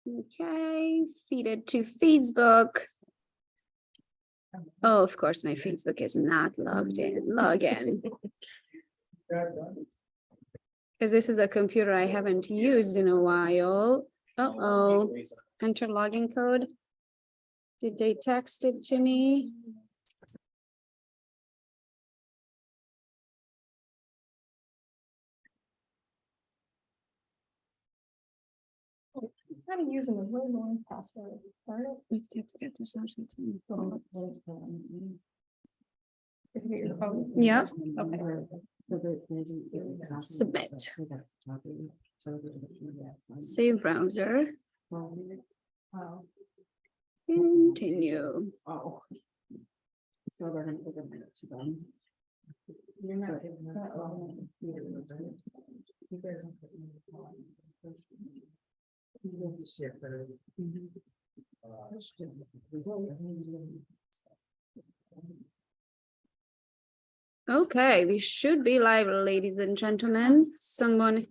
Okay, feed it to Facebook. Oh, of course, my Facebook is not logged in. Log in. Because this is a computer I haven't used in a while. Uh-oh. Enter login code. Did they text it to me? I'm using a really long password. Let's get this out. Yeah. Submit. Save browser. Continue. Oh. So they're gonna take a minute to them. You're not giving that long. You guys don't put me on. He's going to share first. Okay, we should be live, ladies and gentlemen. Someone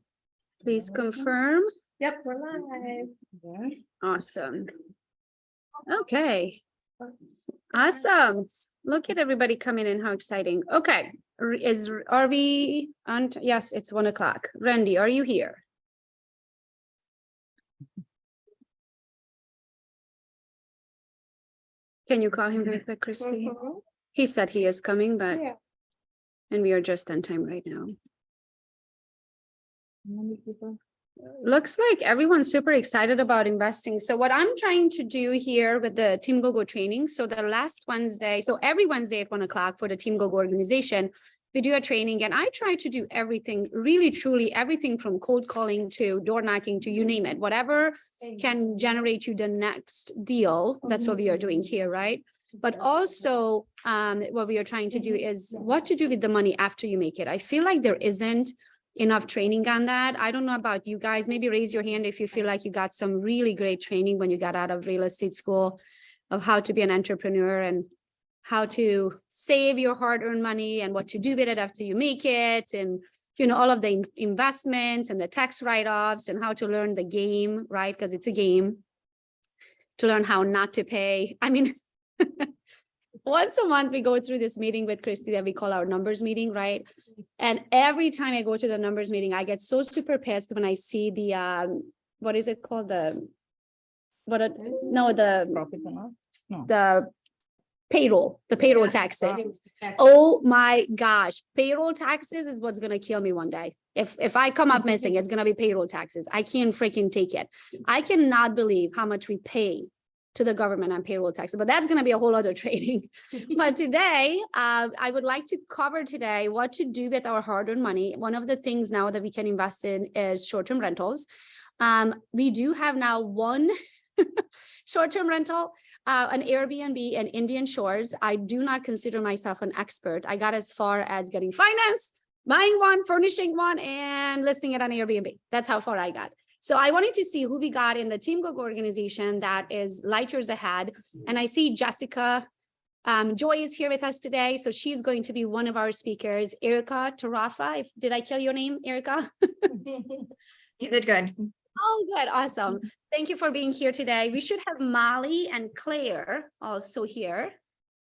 please confirm. Yep, we're live. Awesome. Okay. Awesome. Look at everybody coming in. How exciting. Okay. Are we on? Yes, it's 1 o'clock. Randy, are you here? Can you call him very quick, Christy? He said he is coming, but Yeah. and we are just on time right now. Looks like everyone's super excited about investing. So what I'm trying to do here with the Team Gogo training, so the last Wednesday, so every Wednesday at 1 o'clock for the Team Gogo organization, we do a training and I try to do everything, really, truly everything from cold calling to door knocking to you name it, whatever can generate you the next deal. That's what we are doing here, right? But also what we are trying to do is what to do with the money after you make it. I feel like there isn't enough training on that. I don't know about you guys. Maybe raise your hand if you feel like you got some really great training when you got out of real estate school of how to be an entrepreneur and how to save your hard-earned money and what to do with it after you make it. And, you know, all of the investments and the tax write-offs and how to learn the game, right? Because it's a game to learn how not to pay. I mean, once a month, we go through this meeting with Christy that we call our numbers meeting, right? And every time I go to the numbers meeting, I get so super pissed when I see the, what is it called? The payroll taxes. Oh my gosh, payroll taxes is what's going to kill me one day. If I come up missing, it's going to be payroll taxes. I can't freaking take it. I cannot believe how much we pay to the government on payroll taxes, but that's going to be a whole other training. But today, I would like to cover today what to do with our hard-earned money. One of the things now that we can invest in is short-term rentals. We do have now one short-term rental, an Airbnb in Indian Shores. I do not consider myself an expert. I got as far as getting finance, buying one, furnishing one, and listing it on Airbnb. That's how far I got. So I wanted to see who we got in the Team Gogo organization that is light years ahead. And I see Jessica Joy is here with us today. So she's going to be one of our speakers. Erica Tarafa, did I kill your name, Erica? You did good. Oh, good. Awesome. Thank you for being here today. We should have Mollie and Claire also here.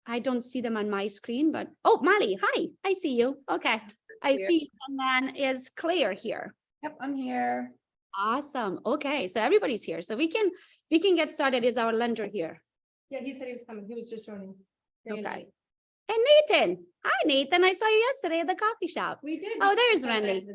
I don't see them on my screen, but oh, Mollie, hi. I see you. Okay. I see. And then is Claire here? Yep, I'm here. Awesome. Okay. So everybody's here. So we can get started. Is our lender here? Yeah, he said he was coming. He was just joining. Okay. And Nathan. Hi, Nathan. I saw you yesterday at the coffee shop. We did. Oh, there's Randy.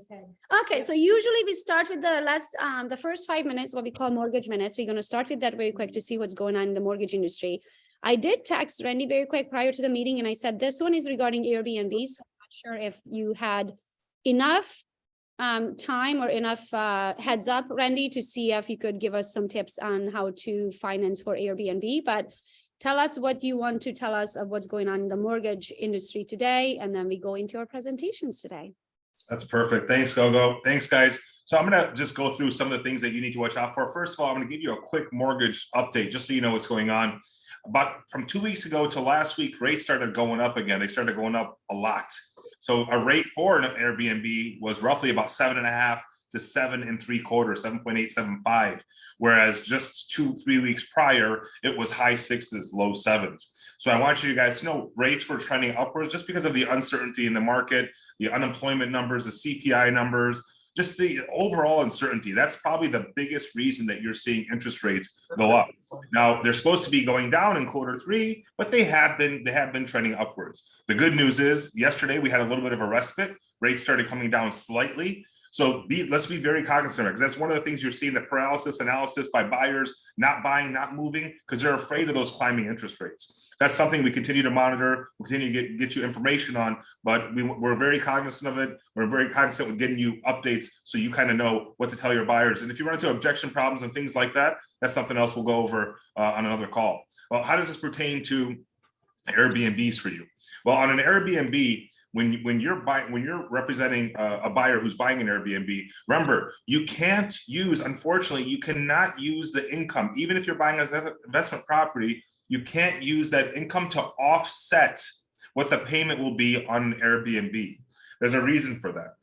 Okay. So usually we start with the first 5 minutes, what we call mortgage minutes. We're going to start with that very quick to see what's going on in the mortgage industry. I did text Randy very quick prior to the meeting, and I said, this one is regarding Airbnb. So I'm not sure if you had enough time or enough heads up, Randy, to see if you could give us some tips on how to finance for Airbnb. But tell us what you want to tell us of what's going on in the mortgage industry today, and then we go into our presentations today. That's perfect. Thanks, Gogo. Thanks, guys. So I'm going to just go through some of the things that you need to watch out for. First of all, I'm going to give you a quick mortgage update, just so you know what's going on. About from 2 weeks ago to last week, rates started going up again. They started going up a lot. So a rate for an Airbnb was roughly about 7.5 to 7.75, 7.875, whereas just 2-3 weeks prior, it was high sixes, low sevens. So I want you guys to know rates were trending upwards just because of the uncertainty in the market, the unemployment numbers, the CPI numbers, just the overall uncertainty. That's probably the biggest reason that you're seeing interest rates go up. Now, they're supposed to be going down in Q3, but they have been trending upwards. The good news is yesterday we had a little bit of a respite. Rates started coming down slightly. So let's be very cognizant of it, because that's one of the things you're seeing, the paralysis analysis by buyers, not buying, not moving, because they're afraid of those climbing interest rates. That's something we continue to monitor, we'll continue to get you information on, but we're very cognizant of it. We're very cognizant with getting you updates so you kind of know what to tell your buyers. And if you run into objection problems and things like that, that's something else we'll go over on another call. Well, how does this pertain to Airbnbs for you? Well, on an Airbnb, when you're representing a buyer who's buying an Airbnb, remember, you can't use, unfortunately, you cannot use the income, even if you're buying as an investment property, you can't use that income to offset what the payment will be on Airbnb. There's a reason for that.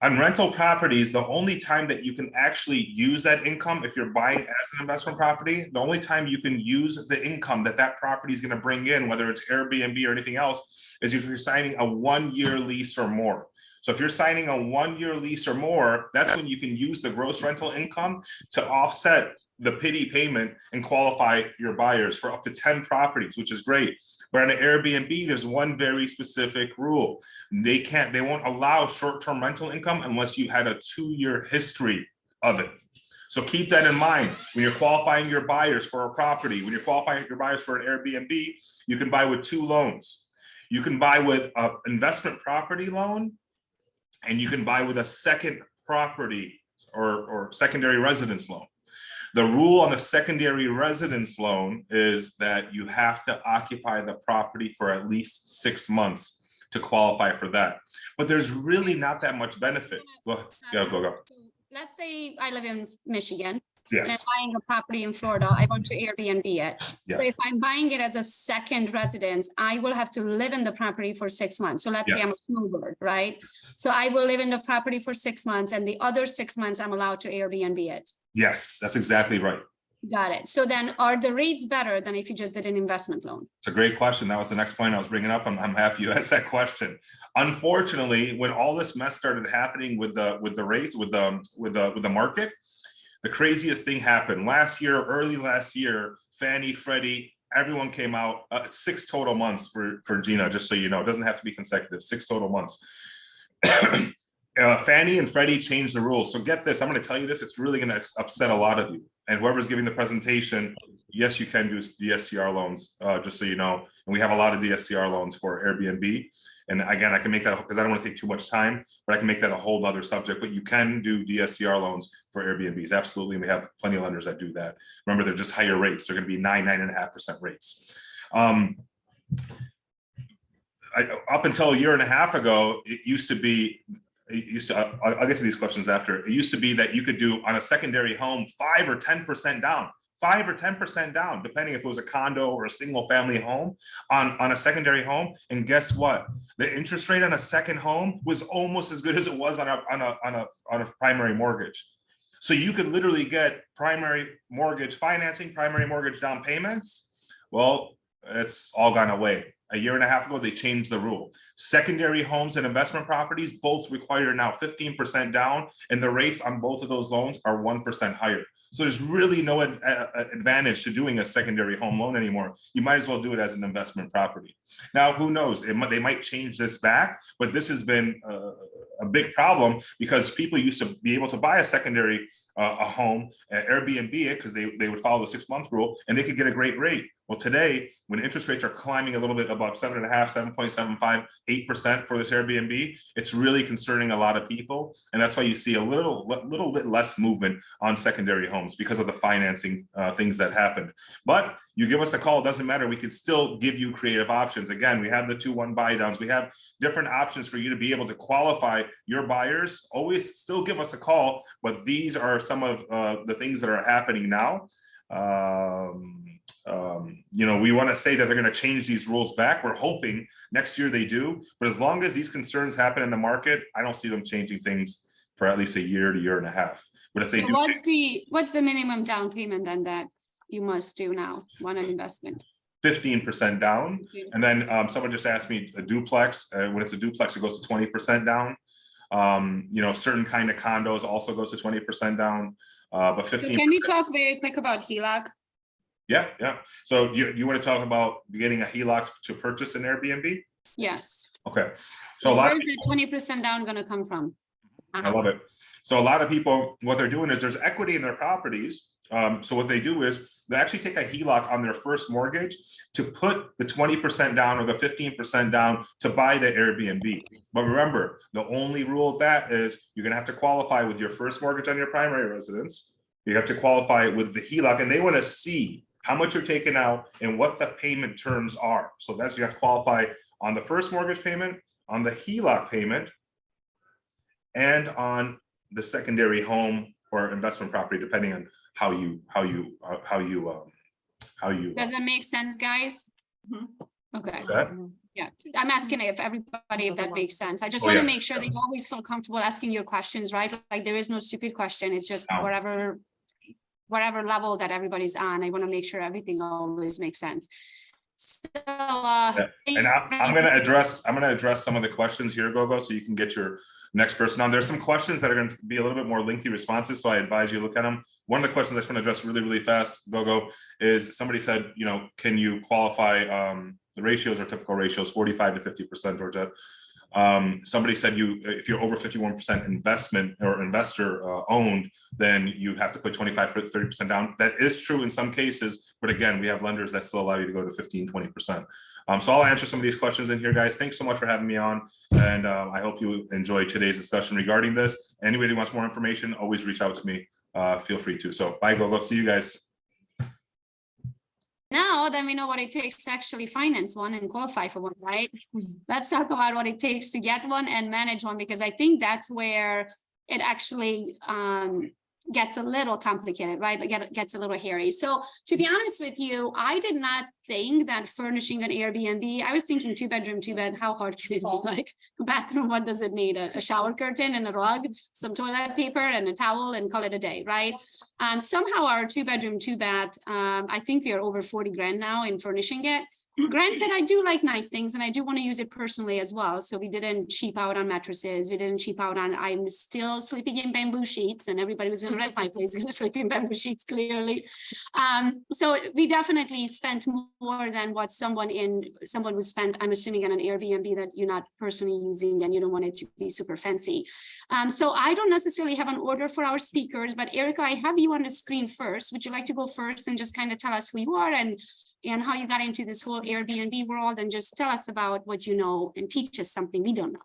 On rental properties, the only time that you can actually use that income, if you're buying as an investment property, the only time you can use the income that property is going to bring in, whether it's Airbnb or anything else, is if you're signing a 1-year lease or more. So if you're signing a 1-year lease or more, that's when you can use the gross rental income to offset the pity payment and qualify your buyers for up to 10 properties, which is great. But on an Airbnb, there's one very specific rule. They won't allow short-term rental income unless you had a 2-year history of it. So keep that in mind when you're qualifying your buyers for a property. When you're qualifying your buyers for an Airbnb, you can buy with 2 loans. You can buy with an investment property loan, and you can buy with a second property or secondary residence loan. The rule on the secondary residence loan is that you have to occupy the property for at least 6 months to qualify for that. But there's really not that much benefit. Go. Let's say I live in Michigan. And I'm Yes. buying a property in Florida. I want to Airbnb it. Yeah. So if I'm buying it as a second residence, I will have to live in the property for 6 months. So let's say I'm a Yes. snowbird, right? So I will live in the property for 6 months, and the other 6 months I'm allowed to Airbnb it. Yes, that's exactly right. Got it. So then are the rates better than if you just did an investment loan? It's a great question. That was the next point I was bringing up. I'm happy you asked that question. Unfortunately, when all this mess started happening with the rates, with the market, the craziest thing happened early last year. Fannie, Freddie, everyone came out. 6 total months for Gina, just so you know. It doesn't have to be consecutive. 6 total months. Fannie and Freddie changed the rules. So get this, I'm going to tell you this, it's really going to upset a lot of you. And whoever's giving the presentation, yes, you can do DSCR loans, just so you know. And we have a lot of DSCR loans for Airbnb. And again, I can make that, because I don't want to take too much time, but I can make that a whole other subject. But you can do DSCR loans for Airbnbs, absolutely. And we have plenty of lenders that do that. Remember, they're just higher rates. They're going to be 9.5% rates. Up until a year and a half ago, I'll get to these questions after. It used to be that you could do on a secondary home 5 or 10% down, 5 or 10% down, depending if it was a condo or a single family home on a secondary home. And guess what? The interest rate on a second home was almost as good as it was on a primary mortgage. So you could literally get primary mortgage financing, primary mortgage down payments. Well, it's all gone away. A year and a half ago, they changed the rule. Secondary homes and investment properties both require now 15% down, and the rates on both of those loans are 1% higher. So there's really no advantage to doing a secondary home loan anymore. You might as well do it as an investment property. Now, who knows? They might change this back, but this has been a big problem because people used to be able to buy a secondary a home, Airbnb it, because they would follow the 6-month rule, and they could get a great rate. Well, today, when interest rates are climbing a little bit above 7.5, 7.75, 8% for this Airbnb, it's really concerning a lot of people. And that's why you see a little bit less movement on secondary homes because of the financing things that happened. But you give us a call, it doesn't matter. We can still give you creative options. Again, we have the 2-1 buy downs. We have different options for you to be able to qualify your buyers. Always still give us a call, but these are some of the things that are happening now. We want to say that they're going to change these rules back. We're hoping next year they do, but as long as these concerns happen in the market, I don't see them changing things for at least a year to year and a half. But if they So do, what's the minimum down payment then that you must do now on an investment? 15% down. And then someone just asked me a duplex. When it's a duplex, it goes to 20% down. You know, certain kind of condos also goes to 20% down. But 15%. So can you talk very quick about HELOC? Yeah, yeah. So you want to talk about getting a HELOC to purchase an Airbnb? Yes. Okay. So a lot Where of is the 20% down going to come from? I love it. So a lot of people, what they're doing is there's equity in their properties. So what they do is they actually take a HELOC on their first mortgage to put the 20% down or the 15% down to buy the Airbnb. But remember, the only rule of that is you're going to have to qualify with your first mortgage on your primary residence. You have to qualify with the HELOC, and they want to see how much you're taking out and what the payment terms are. So that's, you have to qualify on the first mortgage payment, on the HELOC payment, and on the secondary home or investment property, depending on how you. Does it make sense, guys? Okay. What's that? Yeah, I'm asking if everybody, if that makes sense. I just Oh, want to yeah. make sure that you always feel comfortable asking your questions, right? Like there is no stupid question. It's just No. whatever level that everybody's on. I want to make sure everything always makes sense. So, And I'm going to address some of the questions here, Gogo, so you can get your next person on. There's some questions that are going to be a little bit more lengthy responses, so I advise you look at them. One of the questions I just want to address really, really fast, Gogo, is somebody said, you know, can you qualify? The ratios are typical ratios, 45 to 50%, Georgette. Somebody said if you're over 51% investment or investor owned, then you have to put 25 to 30% down. That is true in some cases, but again, we have lenders that still allow you to go to 15, 20%. So I'll answer some of these questions in here, guys. Thanks so much for having me on, and I hope you enjoyed today's discussion regarding this. Anybody who wants more information, always reach out to me. Feel free to. So bye, Gogo. See you guys. now then we know what it takes to actually finance one and qualify for one, right? Let's talk about what it takes to get one and manage one, because I think that's where it actually gets a little complicated, right? It gets a little hairy. So to be honest with you, I did not think that furnishing an Airbnb, I was thinking 2-bedroom, 2-bed, how hard can it be? Like a bathroom, what does it need? A shower curtain and a rug, some toilet paper and a towel, and call it a day, right? Somehow our 2-bedroom, 2-bath, I think we are over 40 grand now in furnishing it. Granted, I do like nice things and I do want to use it personally as well. So we didn't cheap out on mattresses. We didn't cheap out on, I'm still sleeping in bamboo sheets, and everybody was going to rent my place going to sleep in bamboo sheets, clearly. So we definitely spent more than what someone would spend, I'm assuming, on an Airbnb that you're not personally using and you don't want it to be super fancy. So I don't necessarily have an order for our speakers, but Erica, I have you on the screen first. Would you like to go first and just kind of tell us who you are and how you got into this whole Airbnb world, and just tell us about what you know and teach us something we don't know.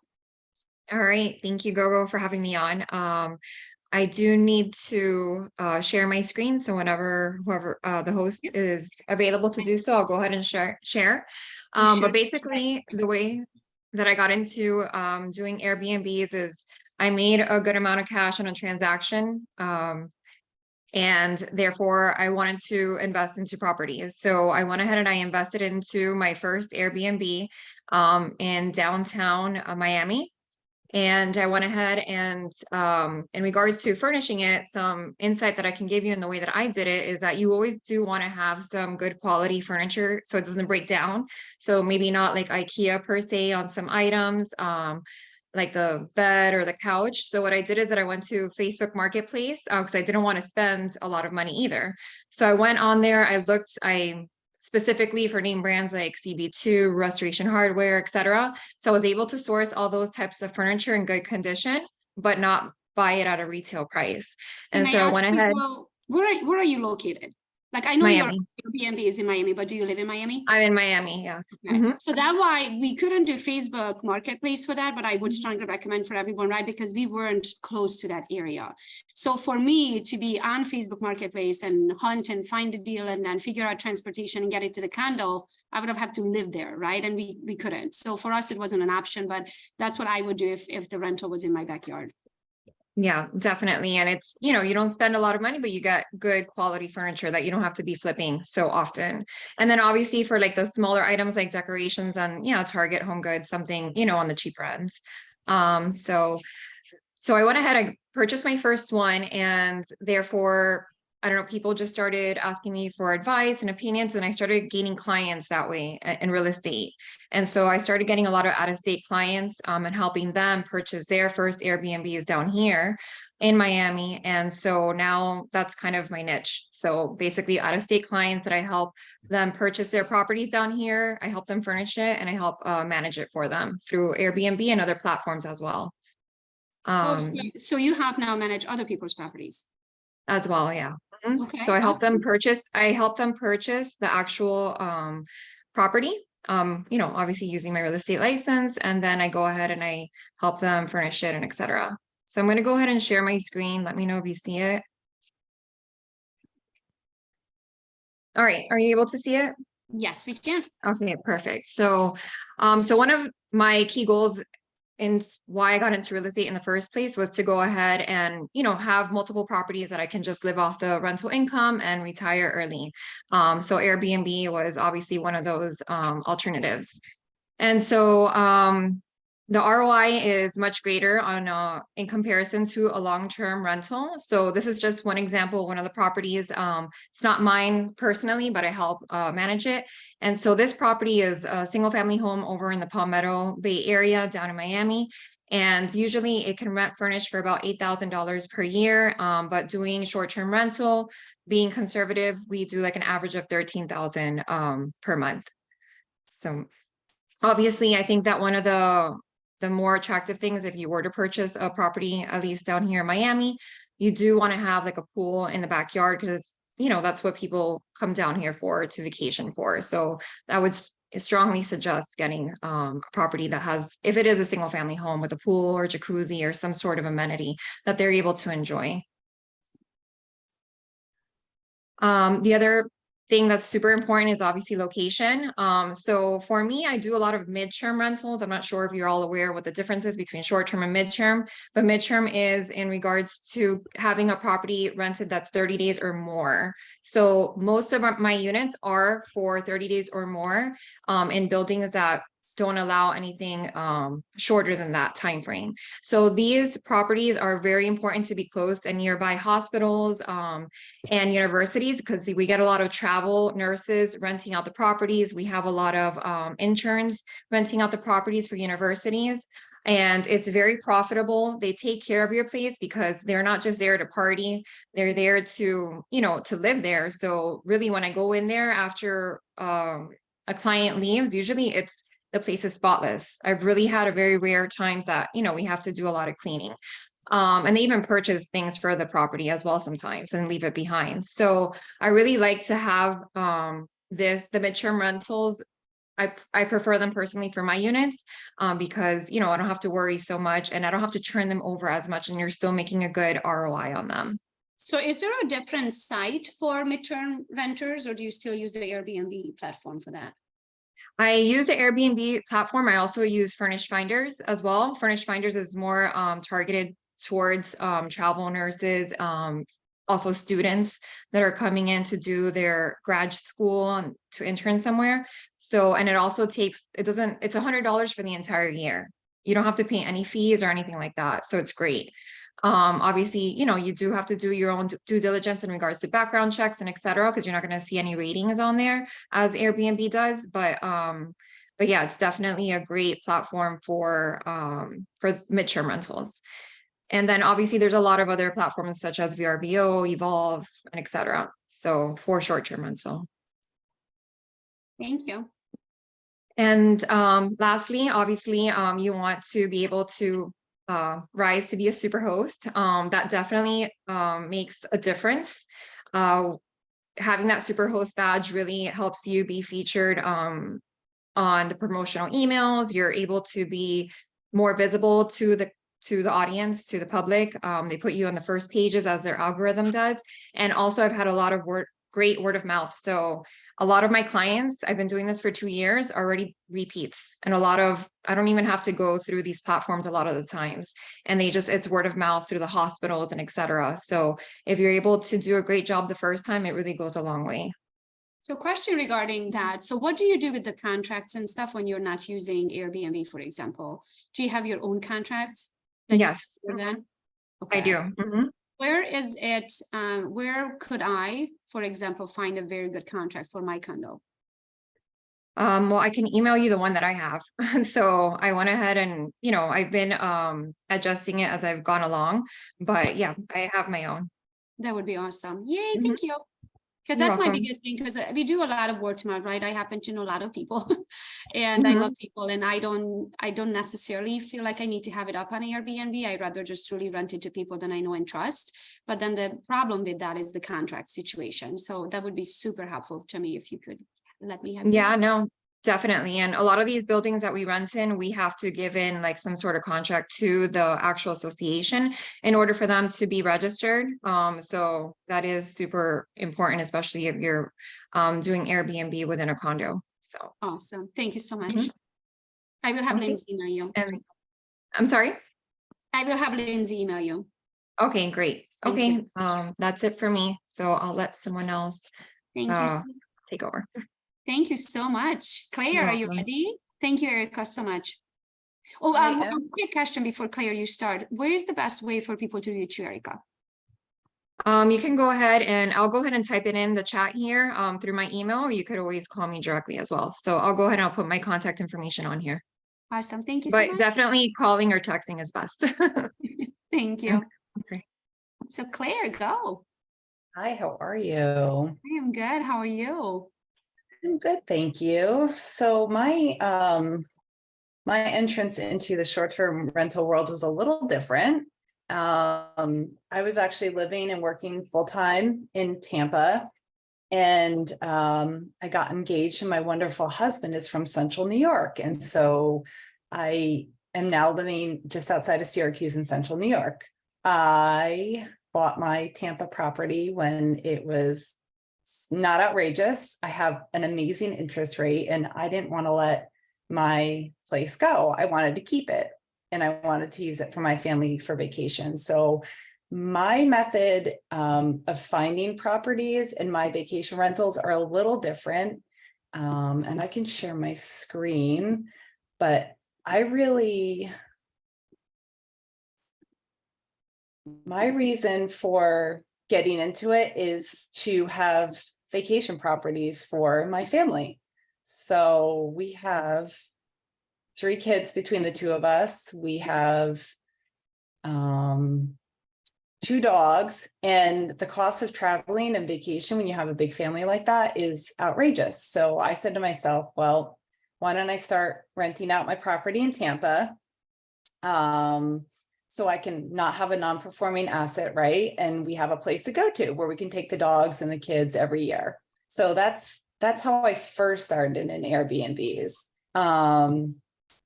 All right. Thank you, Gogo, for having me on. I do need to share my screen. So whoever the host is available to do so, I'll go ahead and share. But basically the way that I got into doing Airbnbs is I made a good amount of cash on a transaction. And therefore I wanted to invest into properties. So I went ahead and I invested into my first Airbnb in downtown Miami. And I went ahead and in regards to furnishing it, some insight that I can give you in the way that I did it is that you always do want to have some good quality furniture so it doesn't break down. So maybe not like IKEA per se on some items, like the bed or the couch. So what I did is that I went to Facebook Marketplace because I didn't want to spend a lot of money either. So I went on there, I specifically for name brands like CB2, Restoration Hardware, etc. So I was able to source all those types of furniture in good condition, but not buy it at a retail price. And so I went ahead. Where are you located? Like I know Miami. your Airbnb is in Miami, but do you live in Miami? I'm in Miami, yes. Okay. So that's why we couldn't do Facebook Marketplace for that, but I would strongly recommend for everyone, right? Because we weren't close to that area. So for me to be on Facebook Marketplace and hunt and find a deal and then figure out transportation and get it to the condo, I would have had to live there, right? And we couldn't. So for us, it wasn't an option, but that's what I would do if the rental was in my backyard. Yeah, definitely. And it's, you don't spend a lot of money, but you get good quality furniture that you don't have to be flipping so often. And then obviously for like the smaller items like decorations and, Target, Home Goods, something, on the cheaper ends. So so I went ahead, I purchased my first one, and therefore, I don't know, people just started asking me for advice and opinions, and I started gaining clients that way in real estate. And so I started getting a lot of out-of-state clients and helping them purchase their first Airbnbs down here in Miami. And so now that's kind of my niche. So basically out-of-state clients that I help them purchase their properties down here. I help them furnish it, and I help manage it for them through Airbnb and other platforms as well. So you help now manage other people's properties. As well, yeah. Mhm. Okay, So I help them awesome. purchase, the actual property, obviously using my real estate license, and then I go ahead and I help them furnish it and etc. So I'm going to go ahead and share my screen. Let me know if you see it. All right, are you able to see it? Yes, we can. Okay, perfect. So one of my key goals and why I got into real estate in the first place was to go ahead and, have multiple properties that I can just live off the rental income and retire early. So Airbnb was obviously one of those alternatives. And so the ROI is much greater in comparison to a long-term rental. So this is just one example, one of the properties. It's not mine personally, but I help manage it. And so this property is a single-family home over in the Palmetto Bay area down in Miami. And usually it can rent furnished for about $8,000 per year. But doing short-term rental, being conservative, we do like an average of $13,000 per month. So obviously, I think that one of the more attractive things, if you were to purchase a property, at least down here in Miami, you do want to have like a pool in the backyard, because that's what people come down here to vacation for. So I would strongly suggest getting a property that has, if it is a single family home with a pool or jacuzzi or some sort of amenity that they're able to enjoy. The other thing that's super important is obviously location. So for me, I do a lot of midterm rentals. I'm not sure if you're all aware what the difference is between short-term and midterm, but midterm is in regards to having a property rented that's 30 days or more. So most of my units are for 30 days or more in buildings that don't allow anything shorter than that time frame. So these properties are very important to be close to nearby hospitals and universities, because we get a lot of travel nurses renting out the properties. We have a lot of interns renting out the properties for universities. And it's very profitable. They take care of your place because they're not just there to party. They're there to, to live there. So really, when I go in there after a client leaves, usually the place is spotless. I've really had a very rare times that, we have to do a lot of cleaning. And they even purchase things for the property as well sometimes and leave it behind. So I really like to have the midterm rentals. I prefer them personally for my units because, I don't have to worry so much, and I don't have to turn them over as much, and you're still making a good ROI on them. So is there a different site for midterm renters, or do you still use the Airbnb platform for that? I use the Airbnb platform. I also use Furnish Finders as well. Furnish Finders is more targeted towards travel nurses, also students that are coming in to do their grad school and to intern somewhere. So, and it also it's $100 for the entire year. You don't have to pay any fees or anything like that. So it's great. Obviously, you do have to do your own due diligence in regards to background checks and etc., because you're not going to see any ratings on there as Airbnb does. But yeah, it's definitely a great platform for midterm rentals. And then obviously there's a lot of other platforms such as VRBO, Evolve, and etc. So for short-term rental. Thank you. And lastly, obviously, you want to be able to rise to be a super host. That definitely makes a difference. Having that super host badge really helps you be featured on the promotional emails. You're able to be more visible to the audience, to the public. They put you on the first pages as their algorithm does. And also I've had a lot of great word of mouth. So a lot of my clients, I've been doing this for 2 years, already repeats. And I don't even have to go through these platforms a lot of the times. And it's word of mouth through the hospitals and etc. So if you're able to do a great job the first time, it really goes a long way. So question regarding that. So what do you do with the contracts and stuff when you're not using Airbnb, for example? Do you have your own contracts? Yes. I do. Where is it, where could I, for example, find a very good contract for my condo? Well, I can email you the one that I have. So I went ahead and, I've been adjusting it as I've gone along, but yeah, I have my own. That would be awesome. Yay, Mhm. thank you. Because You're that's my welcome. biggest thing, because we do a lot of word of mouth, right? I happen to know a lot of people and I love people, and I don't necessarily feel like I need to have it up on Airbnb. I'd rather just truly rent it to people that I know and trust. But then the problem with that is the contract situation. So that would be super helpful to me if you could let me have. Yeah, no, definitely. And a lot of these buildings that we rent in, we have to give in like some sort of contract to the actual association in order for them to be registered. So that is super important, especially if you're doing Airbnb within a condo. So Awesome. Thank you so much. Mhm. I will have Okay. Lindsay email you. And I'm sorry. I will have Lindsay email you. Okay, great. Thank Okay, you. that's it for me. So I'll let someone else Thank you. take over. Thank you so much. Claire, You're are you welcome. ready? Thank you, Erica, so much. Oh, I a am. quick question before Claire, you start. Where is the best way for people to reach you, Erica? You can go ahead and I'll go ahead and type it in the chat here through my email, or you could always call me directly as well. So I'll go ahead and I'll put my contact information on here. Awesome. Thank you so But much. definitely calling or texting is best. Thank you. Okay. So Claire, go. Hi, how are you? I am good. How are you? I'm good, thank you. So my entrance into the short-term rental world was a little different. I was actually living and working full-time in Tampa, and I got engaged, and my wonderful husband is from Central New York. And so I am now living just outside of Syracuse in Central New York. I bought my Tampa property when it was not outrageous. I have an amazing interest rate, and I didn't want to let my place go. I wanted to keep it, and I wanted to use it for my family for vacation. So my method of finding properties and my vacation rentals are a little different. And I can share my screen, but my reason for getting into it is to have vacation properties for my family. So we have 3 kids between the 2 of us. We have 2 dogs, and the cost of traveling and vacation when you have a big family like that is outrageous. So I said to myself, well, why don't I start renting out my property in Tampa? So I can not have a non-performing asset, right? And we have a place to go to where we can take the dogs and the kids every year. So that's how I first started in Airbnbs.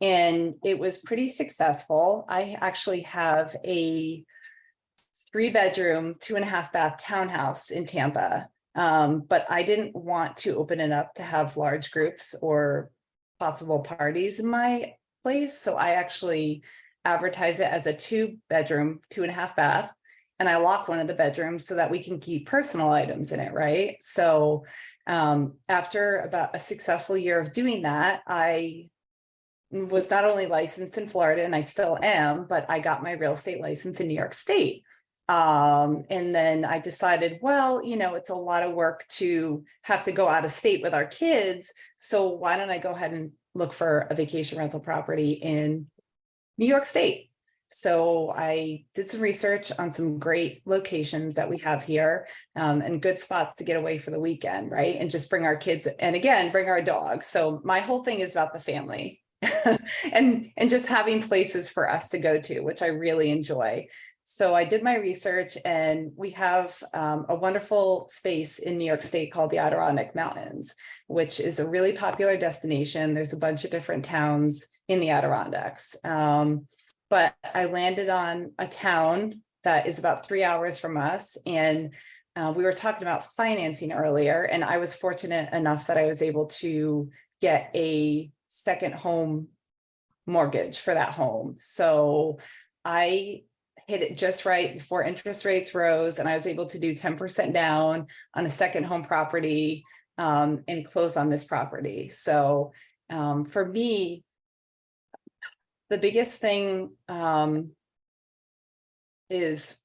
And it was pretty successful. I actually have a 3-bedroom, 2.5 bath townhouse in Tampa. But I didn't want to open it up to have large groups or possible parties in my place. So I actually advertise it as a 2-bedroom, 2.5 bath. And I lock one of the bedrooms so that we can keep personal items in it, right? So after about a successful year of doing that, I was not only licensed in Florida, and I still am, but I got my real estate license in New York State. And then I decided, well, it's a lot of work to have to go out of state with our kids. So why don't I go ahead and look for a vacation rental property in New York State? So I did some research on some great locations that we have here, and good spots to get away for the weekend, right? And just bring our kids, and again, bring our dogs. So my whole thing is about the family and just having places for us to go to, which I really enjoy. So I did my research, and we have a wonderful space in New York State called the Adirondack Mountains, which is a really popular destination. There's a bunch of different towns in the Adirondacks. But I landed on a town that is about 3 hours from us. And we were talking about financing earlier, and I was fortunate enough that I was able to get a second home mortgage for that home. So I hit it just right before interest rates rose, and I was able to do 10% down on a second home property and close on this property. So for me, the biggest thing is,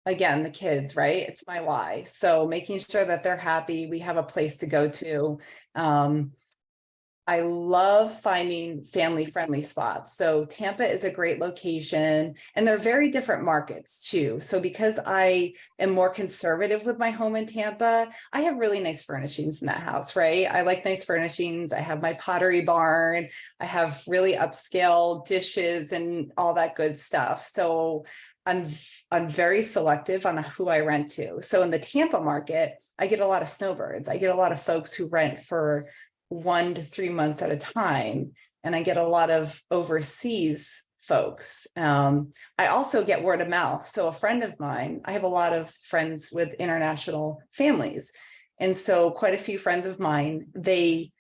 again, the kids, right? It's my why. So making sure that they're happy, we have a place to go to. I love finding family-friendly spots. So Tampa is a great location, and they're very different markets too. So because I am more conservative with my home in Tampa, I have really nice furnishings in that house, right? I like nice furnishings. I have my pottery barn. I have really upscale dishes and all that good stuff. So I'm very selective on who I rent to. So in the Tampa market, I get a lot of snowbirds. I get a lot of folks who rent for 1 to 3 months at a time. And I get a lot of overseas folks. I also get word of mouth. So a friend of mine, I have a lot of friends with international families. And so quite a few friends of mine, they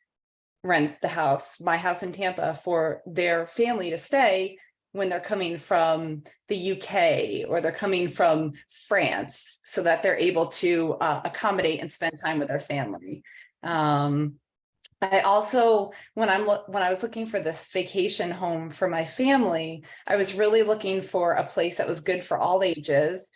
rent my house in Tampa for their family to stay when they're coming from the UK or they're coming from France, so that they're able to accommodate and spend time with their family. I also, when I was looking for this vacation home for my family, I was really looking for a place that was good for all ages.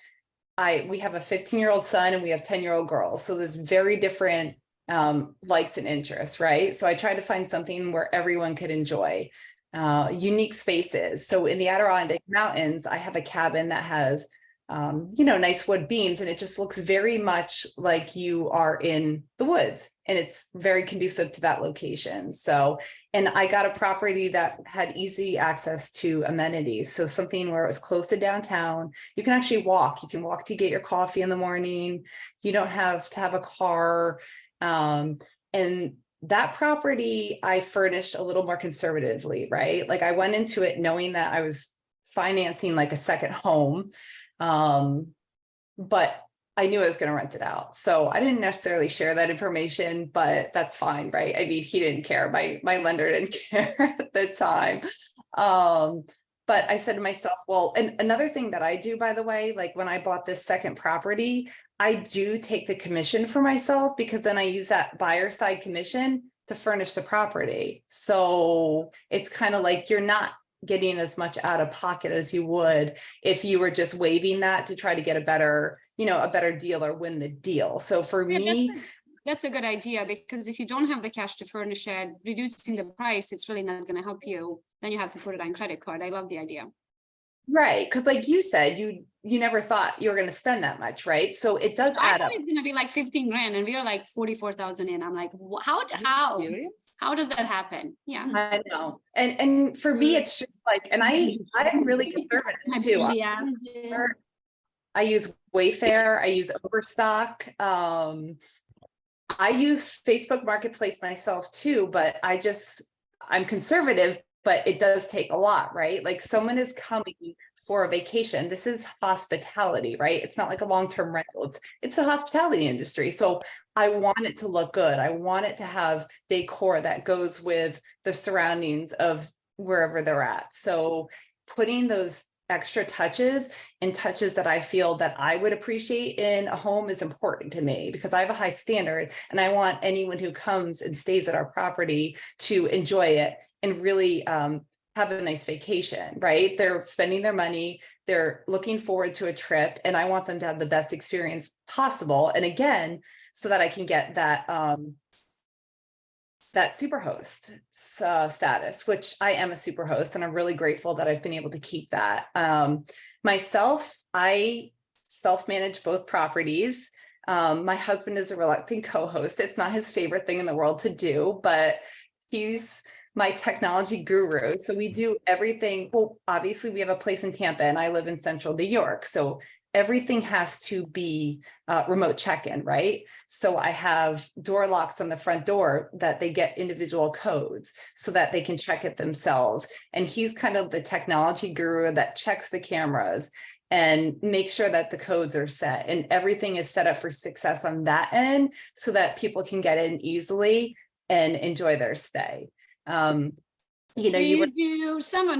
We have a 15-year-old son and we have 10-year-old girls. So there's very different likes and interests, right? So I tried to find something where everyone could enjoy unique spaces. So in the Adirondack Mountains, I have a cabin that has nice wood beams, and it just looks very much like you are in the woods, and it's very conducive to that location. So, and I got a property that had easy access to amenities. So something where it was close to downtown, you can actually walk, you can walk to get your coffee in the morning. You don't have to have a car. And that property I furnished a little more conservatively, right? Like I went into it knowing that I was financing like a second home. But I knew I was going to rent it out. So I didn't necessarily share that information, but that's fine, right? I mean, he didn't care. My lender didn't care at the time. But I said to myself, well, and another thing that I do, by the way, like when I bought this second property, I do take the commission for myself, because then I use that buyer side commission to furnish the property. So it's kind of like you're not getting as much out of pocket as you would if you were just waiving that to try to get a better deal or win the deal. So for me, that's a good idea, because if you don't have the cash to furnish it, reducing the price, it's really not going to help you. Then you have to put it on credit card. I love the idea. Right, because like you said, you never thought you were going to spend that much, right? So it does add up. It's going to be like 15 grand, and we are like 44,000 in. I'm like, how does that happen? Yeah, I know. And for me, it's just like, and I'm really conservative too. I use Wayfair. I use Overstock. I use Facebook Marketplace myself too, but I'm conservative. But it does take a lot, right? Like someone is coming for a vacation. This is hospitality, right? It's not like a long-term rental. It's the hospitality industry. So I want it to look good. I want it to have decor that goes with the surroundings of wherever they're at. So putting those extra touches and touches that I feel that I would appreciate in a home is important to me, because I have a high standard and I want anyone who comes and stays at our property to enjoy it and really have a nice vacation, right? They're spending their money, they're looking forward to a trip, and I want them to have the best experience possible. And again, so that I can get that superhost status, which I am a superhost, and I'm really grateful that I've been able to keep that. Myself, I self-manage both properties. My husband is a reluctant co-host. It's not his favorite thing in the world to do, but he's my technology guru. So we do everything. Well, obviously we have a place in Tampa and I live in central New York. So everything has to be remote check-in, right? So I have door locks on the front door that they get individual codes so that they can check it themselves. And he's kind of the technology guru that checks the cameras and make sure that the codes are set and everything is set up for success on that end so that people can get in easily and enjoy their stay. Someone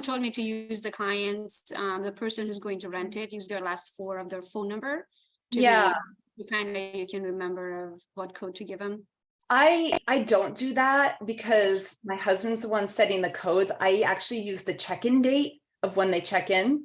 told me to use the clients, the person who's going to rent it, use their last 4 of their phone number. You can remember of what code to give them. I don't do that because my husband's the one setting the codes. I actually use the check-in date of when they check in.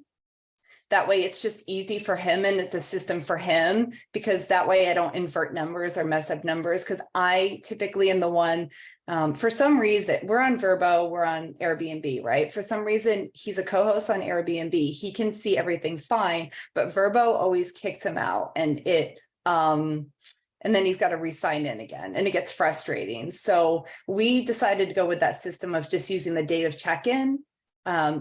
That way it's just easy for him and it's a system for him, because that way I don't invert numbers or mess up numbers. Because I typically am the one, for some reason, we're on Verbo, we're on Airbnb, right? For some reason, he's a co-host on Airbnb. He can see everything fine, but Verbo always kicks him out, and and then he's got to re-sign in again, and it gets frustrating. So we decided to go with that system of just using the date of check-in,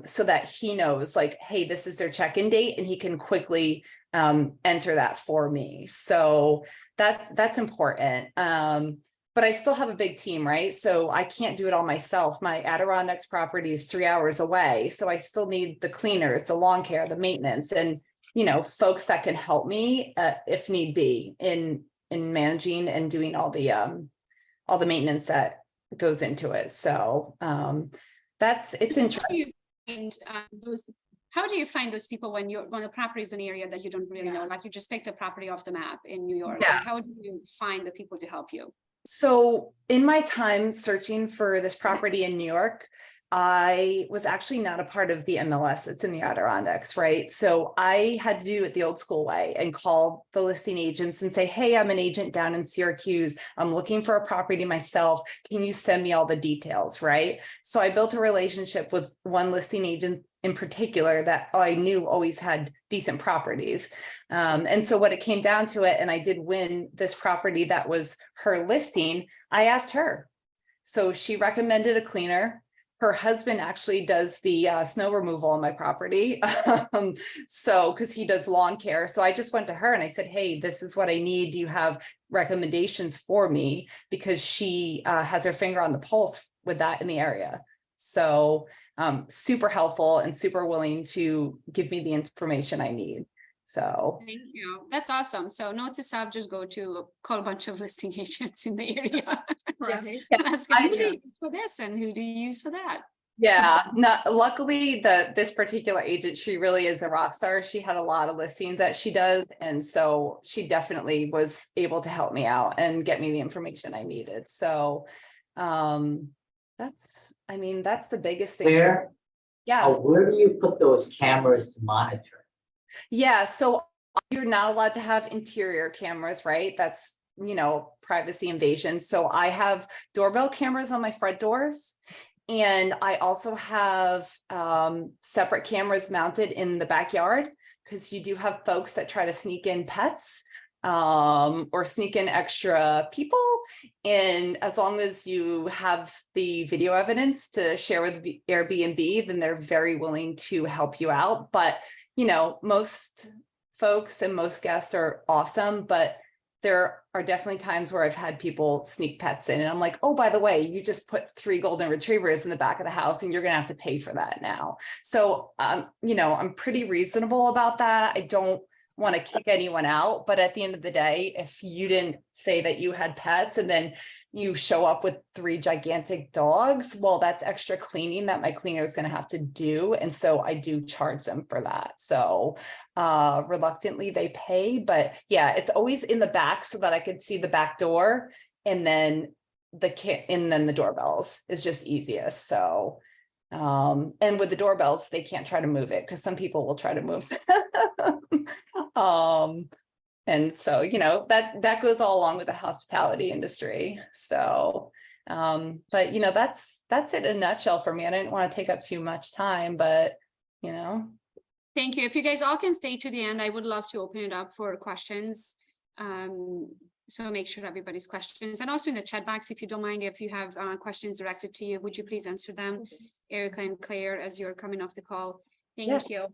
so that he knows, like, hey, this is their check-in date, and he can quickly enter that for me. So that's important. But I still have a big team, right? So I can't do it all myself. My Adirondacks property is 3 hours away. So I still need the cleaners, the lawn care, the maintenance, and, you know, folks that can help me if need be in managing and doing all the maintenance that goes into it. So it's interesting. How do you find those people when the property is an area that you don't really know? Like, you just picked a property off the map in New York. Yeah. Like, how do you find the people to help you? So in my time searching for this property in New York, I was actually not a part of the MLS. It's in the Adirondacks, right? So I had to do it the old school way and call the listing agents and say, hey, I'm an agent down in Syracuse. I'm looking for a property myself. Can you send me all the details, right? So I built a relationship with one listing agent in particular that I knew always had decent properties. And so when it came down to it, and I did win this property that was her listing, I asked her. So she recommended a cleaner. Her husband actually does the snow removal on my property. So, because he does lawn care. So I just went to her and I said, hey, this is what I need. Do you have recommendations for me? Because she has her finger on the pulse with that in the area. So super helpful and super willing to give me the information I need. So Thank you. That's awesome. So note to self, just call a bunch of listing agents in the area. Right. And ask them, who do you use for this and who do you use for that? yeah, luckily this particular agent, she really is a rock star. She had a lot of listings that she does. And so she definitely was able to help me out and get me the information I needed. So that's the biggest thing. Claire, Yeah. where do you put those cameras to monitor? Yeah, so you're not allowed to have interior cameras, right? That's, privacy invasion. So I have doorbell cameras on my front doors. And I also have separate cameras mounted in the backyard, because you do have folks that try to sneak in pets or sneak in extra people. And as long as you have the video evidence to share with the Airbnb, then they're very willing to help you out. But most folks and most guests are awesome, but there are definitely times where I've had people sneak pets in and I'm like, oh, by the way, you just put 3 golden retrievers in the back of the house and you're going to have to pay for that now. So, I'm pretty reasonable about that. I don't want to kick anyone out, but at the end of the day, if you didn't say that you had pets and then you show up with 3 gigantic dogs, well, that's extra cleaning that my cleaner is going to have to do. And so I do charge them for that. So reluctantly they pay, but yeah, it's always in the back so that I could see the back door, and then the doorbells is just easiest. So and with the doorbells, they can't try to move it because some people will try to move them. And so, that goes all along with the hospitality industry. So, but that's it in a nutshell for me. I didn't want to take up too much time, but Thank you. If you guys all can stay to the end, I would love to open it up for questions. So make sure everybody's questions, and also in the chat box, if you don't mind, if you have questions directed to you, would you please answer them, Erica and Claire, as you're coming off the call? Thank you.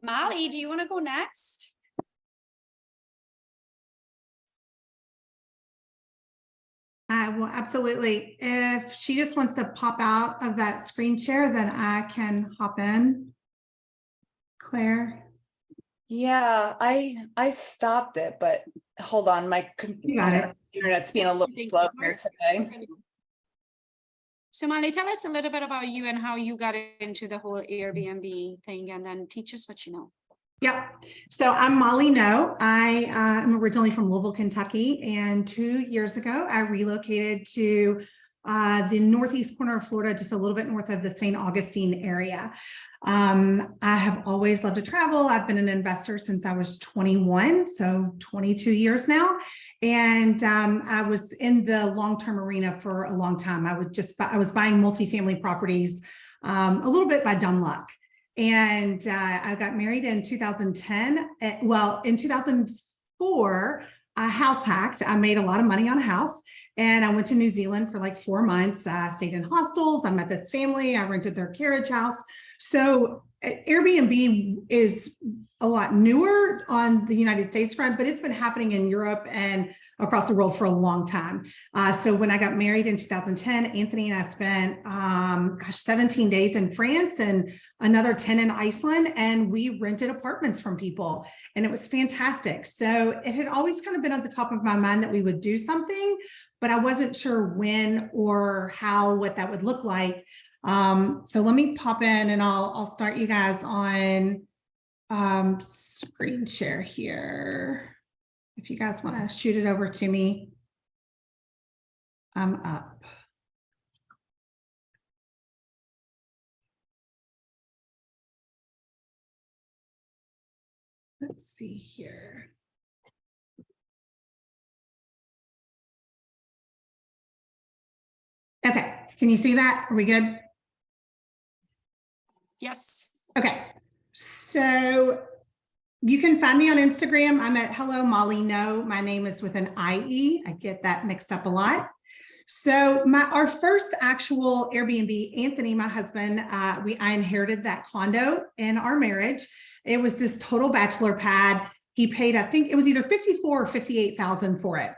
Mollie, do you want to go next? Well, absolutely. If she just wants to pop out of that screen share, then I can hop in. Claire. Yeah, I stopped it, but hold on, my internet's being a little slow here today. So Mollie, tell us a little bit about you and how you got into the whole Airbnb thing, and then teach us what you know. Yep. So I'm Mollie Noe. I am originally from Louisville, Kentucky, and 2 years ago, I relocated to the northeast corner of Florida, just a little bit north of the St. Augustine area. I have always loved to travel. I've been an investor since I was 21, so 22 years now. And I was in the long-term arena for a long time. I was buying multifamily properties a little bit by dumb luck. And I got married in 2010. Well, in 2004, I house hacked. I made a lot of money on a house. And I went to New Zealand for like 4 months. I stayed in hostels. I met this family. I rented their carriage house. So Airbnb is a lot newer on the United States front, but it's been happening in Europe and across the world for a long time. So when I got married in 2010, Anthony and I spent, 17 days in France and another 10 in Iceland, and we rented apartments from people, and it was fantastic. So it had always kind of been at the top of my mind that we would do something, but I wasn't sure when or how, what that would look like. So let me pop in and I'll start you guys on screen share here. If you guys want to shoot it over to me, I'm up. Let's see here. Okay, can you see that? Are we good? Yes. Okay, so you can find me on Instagram. I'm at Hello Mollie Noe. My name is with an IE. I get that mixed up a lot. So our first actual Airbnb, Anthony, my husband, I inherited that condo in our marriage. It was this total bachelor pad. He paid, I think it was either 54 or 58,000 for it.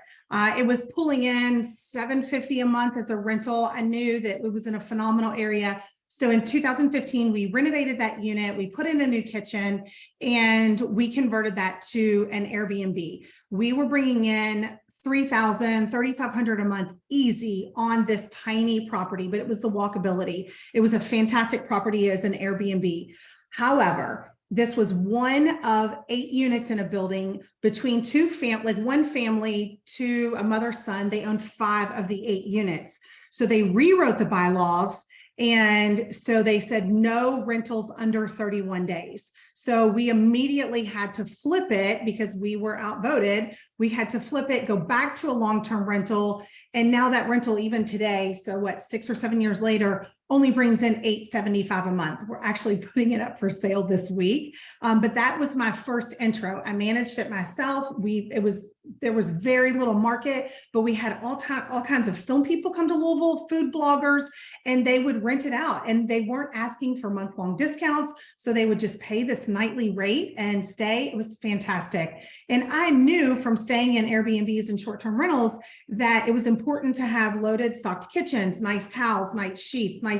It was pulling in $750 a month as a rental. I knew that it was in a phenomenal area. So in 2015, we renovated that unit, we put in a new kitchen, and we converted that to an Airbnb. We were bringing in $3,000, $3,500 a month easy on this tiny property, but it was the walkability. It was a fantastic property as an Airbnb. However, this was one of 8 units in a building between one family to a mother, son. They owned 5 of the 8 units. So they rewrote the bylaws. And so they said no rentals under 31 days. So we immediately had to flip it because we were outvoted. We had to flip it, go back to a long-term rental. And now that rental, even today, so what, 6 or 7 years later, only brings in $875 a month. We're actually putting it up for sale this week. But that was my first intro. I managed it myself. There was very little market, but we had all kinds of film people come to Louisville, food bloggers, and they would rent it out, and they weren't asking for month-long discounts. So they would just pay this nightly rate and stay. It was fantastic. And I knew from staying in Airbnbs and short-term rentals that it was important to have loaded stocked kitchens, nice towels, nice sheets, nice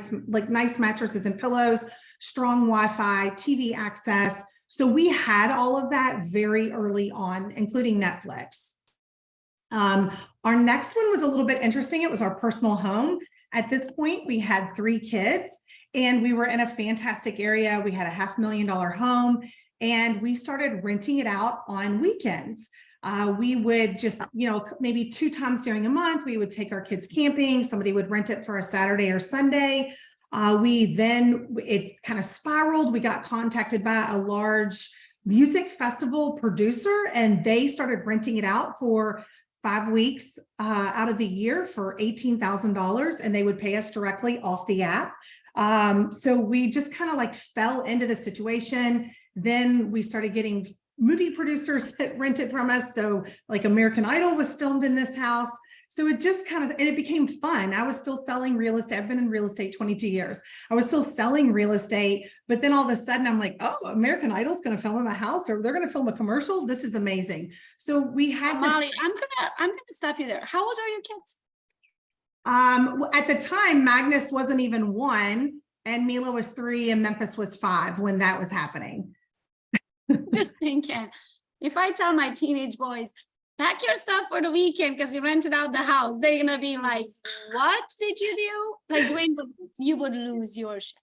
mattresses and pillows, strong Wi-Fi, TV access. So we had all of that very early on, including Netflix. Our next one was a little bit interesting. It was our personal home. At this point, we had 3 kids and we were in a fantastic area. We had a $500,000 home and we started renting it out on weekends. We would just, maybe 2 times during a month, we would take our kids camping. Somebody would rent it for a Saturday or Sunday. It kind of spiraled. We got contacted by a large music festival producer and they started renting it out for 5 weeks out of the year for $18,000, and they would pay us directly off the app. So we just kind of like fell into the situation. Then we started getting movie producers that rented from us. So like American Idol was filmed in this house. So it just and it became fun. I was still selling real estate. I've been in real estate 22 years. I was still selling real estate, but then all of a sudden I'm like, oh, American Idol's going to film in my house, or they're going to film a commercial. This is amazing. So we had Mollie, I'm gonna stop you there. How old are your kids? At the time, Magnus wasn't even 1 and Mila was 3 and Memphis was 5 when that was happening. Just thinking, if I tell my teenage boys, pack your stuff for the weekend because you rented out the house, they're gonna be like, what did you do? Like, Dwayne, you would lose your shit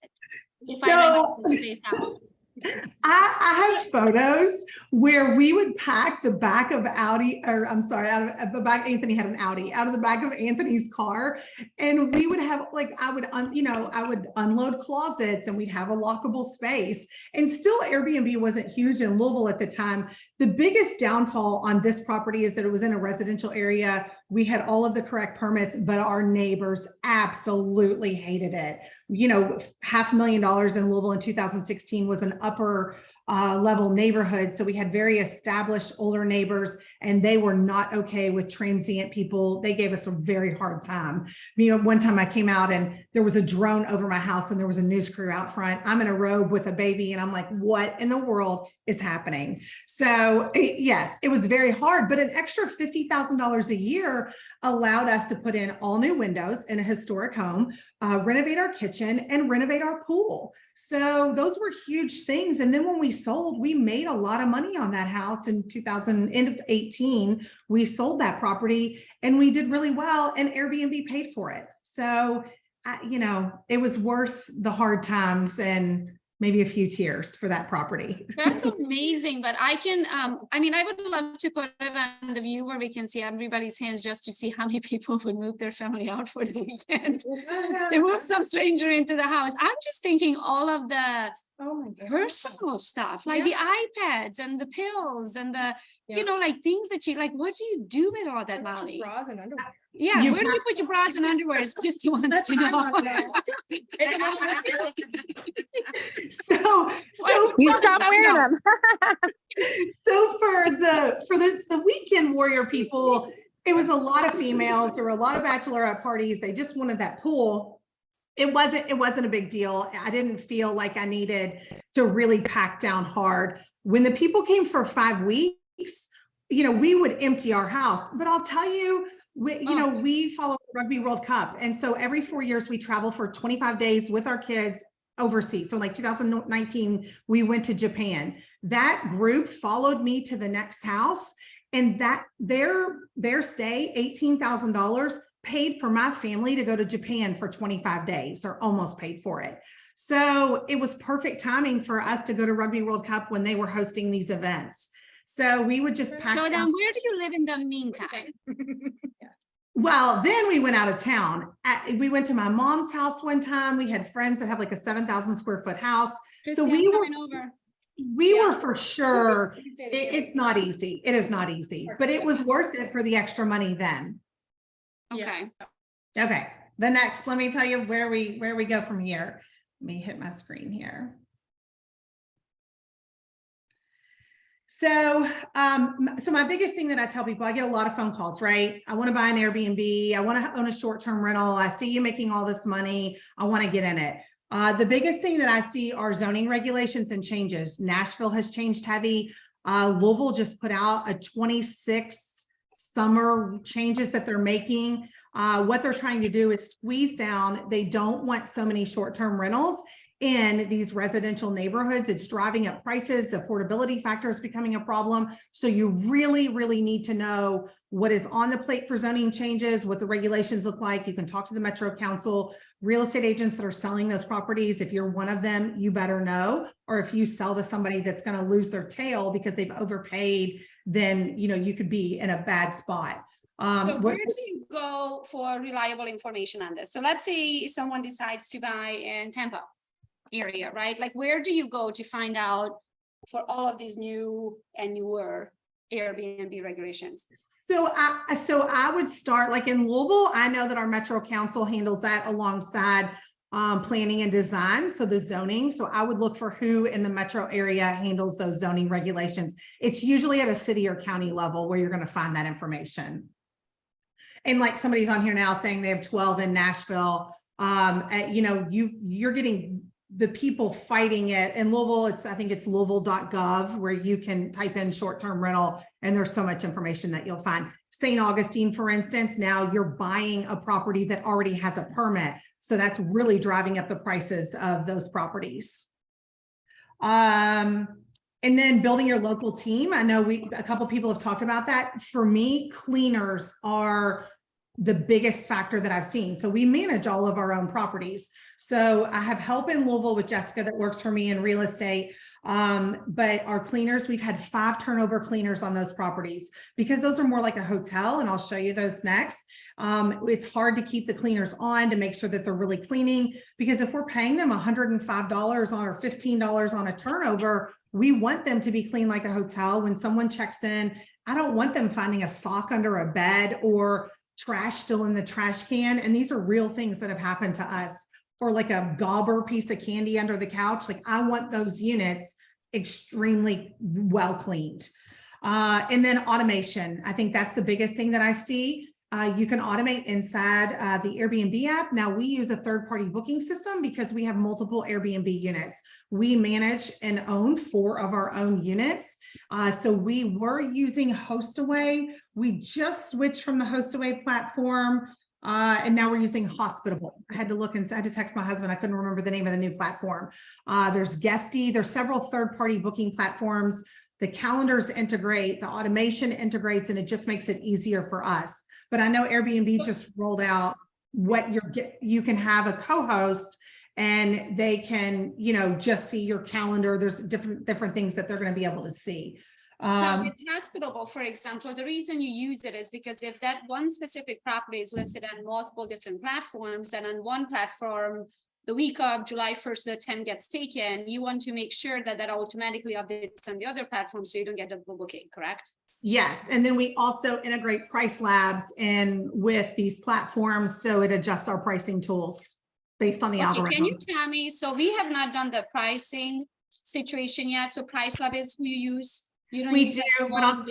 if I rented this place out. I have photos where we would pack the back of Audi, or I'm sorry, out of the back, Anthony had an Audi, out of the back of Anthony's car. And we would have, like, I would unload closets and we'd have a lockable space. And still Airbnb wasn't huge in Louisville at the time. The biggest downfall on this property is that it was in a residential area. We had all of the correct permits, but our neighbors absolutely hated it. You know, $500,000 in Louisville in 2016 was an upper level neighborhood. So we had very established older neighbors, and they were not okay with transient people. They gave us a very hard time. You know, one time I came out and there was a drone over my house and there was a news crew out front. I'm in a robe with a baby and I'm like, what in the world is happening? So yes, it was very hard, but an extra $50,000 a year allowed us to put in all new windows in a historic home, renovate our kitchen, and renovate our pool. So those were huge things. And then when we sold, we made a lot of money on that house in 2018. We sold that property and we did really well, and Airbnb paid for it. So, you know, it was worth the hard times and maybe a few tears for that property. That's amazing. But I can, I mean, I would love to put it on the view where we can see everybody's hands just to see how many people would move their family out for the weekend. To move some stranger into the house. I'm just thinking all of the personal stuff, like the iPads and the pills and the, you know, like things that you like, what do you do with all that, Mollie? Bras and underwear. Yeah, where do you put your bras and underwear? As Christy wants to know. So You stop wearing them. So for the weekend warrior people, it was a lot of females. There were a lot of bachelorette parties. They just wanted that pool. It wasn't a big deal. I didn't feel like I needed to really pack down hard. When the people came for 5 weeks, you know, we would empty our house. But I'll tell you, we follow the Rugby World Cup. And so every 4 years we travel for 25 days with our kids overseas. So like 2019, we went to Japan. That group followed me to the next house, and that their stay, $18,000, paid for my family to go to Japan for 25 days, or almost paid for it. So it was perfect timing for us to go to Rugby World Cup when they were hosting these events. So we would just pack. So then where do you live in the meantime? Well, then we went out of town. We went to my mom's house one time. We had friends that have like a 7,000 square foot house. So we were for sure. It's not easy. It is not easy, but it was worth it for the extra money then. Okay. Okay. The next, let me tell you where we go from here. Let me hit my screen here. So my biggest thing that I tell people, I get a lot of phone calls, right? I want to buy an Airbnb. I want to own a short-term rental. I see you making all this money. I want to get in it. The biggest thing that I see are zoning regulations and changes. Nashville has changed heavy. Louisville just put out a 26 summer changes that they're making. What they're trying to do is squeeze down. They don't want so many short-term rentals in these residential neighborhoods. It's driving up prices. The affordability factor is becoming a problem. So you really, really need to know what is on the plate for zoning changes, what the regulations look like. You can talk to the Metro Council, real estate agents that are selling those properties. If you're one of them, you better know. Or if you sell to somebody that's going to lose their tail because they've overpaid, then you could be in a bad spot. So where do you go for reliable information on this? So let's say someone decides to buy in Tampa area, right? Like, where do you go to find out for all of these new and newer Airbnb regulations? So I would start like in Louisville. I know that our Metro Council handles that alongside planning and design. So the zoning. So I would look for who in the metro area handles those zoning regulations. It's usually at a city or county level where you're going to find that information. And like somebody's on here now saying they have 12 in Nashville. You're getting the people fighting it. In Louisville, I think it's louisville.gov, where you can type in short-term rental, and there's so much information that you'll find. St. Augustine, for instance, now you're buying a property that already has a permit. So that's really driving up the prices of those properties. And then building your local team. I know a couple people have talked about that. For me, cleaners are the biggest factor that I've seen. So we manage all of our own properties. So I have help in Louisville with Jessica that works for me in real estate. But our cleaners, we've had 5 turnover cleaners on those properties because those are more like a hotel, and I'll show you those next. It's hard to keep the cleaners on to make sure that they're really cleaning, because if we're paying them $105 on or $15 on a turnover, we want them to be clean like a hotel. When someone checks in, I don't want them finding a sock under a bed or trash still in the trash can. And these are real things that have happened to us, or like a gobber piece of candy under the couch. Like, I want those units extremely well cleaned. And then automation. I think that's the biggest thing that I see. You can automate inside the Airbnb app. Now, we use a third-party booking system because we have multiple Airbnb units. We manage and own 4 of our own units. So we were using HostAway. We just switched from the HostAway platform, and now we're using Hospitable. I had to look and I had to text my husband. I couldn't remember the name of the new platform. There's Guesty. There's several third-party booking platforms. The calendars integrate, the automation integrates, and it just makes it easier for us. But I know Airbnb just rolled out what you can have a co-host, and they can, just see your calendar. There's different things that they're going to be able to see. So with Hospitable, for example, the reason you use it is because if that one specific property is listed on multiple different platforms, and on one platform, the week of July 1st, the 10 gets taken, you want to make sure that that automatically updates on the other platform so you don't get double booking, correct? Yes, and then we also integrate price labs in with these platforms, so it adjusts our pricing tools based on the algorithm. Can you tell me, so we have not done the pricing situation yet, so Price Lab is who you use? You don't use the one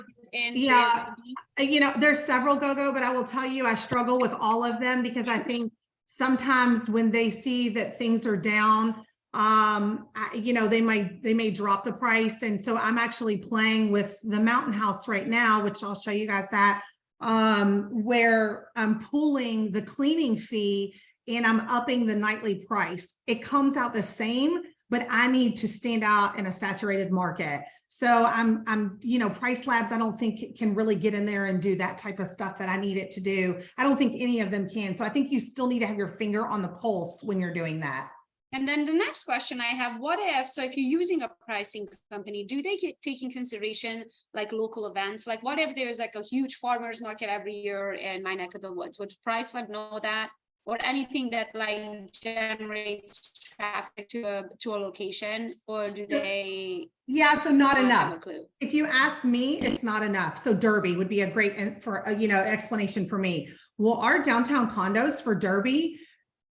there's several Gogo, but I will tell you, I struggle with all of them because I think sometimes when they see that things are down, they may drop the price. And so I'm actually playing with the Mountain House right now, which I'll show you guys that, where I'm pulling the cleaning fee and I'm upping the nightly price. It comes out the same, but I need to stand out in a saturated market. So I'm Price Labs, I don't think can really get in there and do that type of stuff that I need it to do. I don't think any of them can. So I think you still need to have your finger on the pulse when you're doing that. And then the next question I have, so if you're using a pricing company, do they take in consideration like local events? Like what if there's like a huge farmers market every year in my neck of the woods? Would Price Lab know that? Or anything that like generates traffic to a location, or do they? Yeah, so not enough. If you ask me, it's not enough. So Derby would be a great explanation for me. Well, our downtown condos for Derby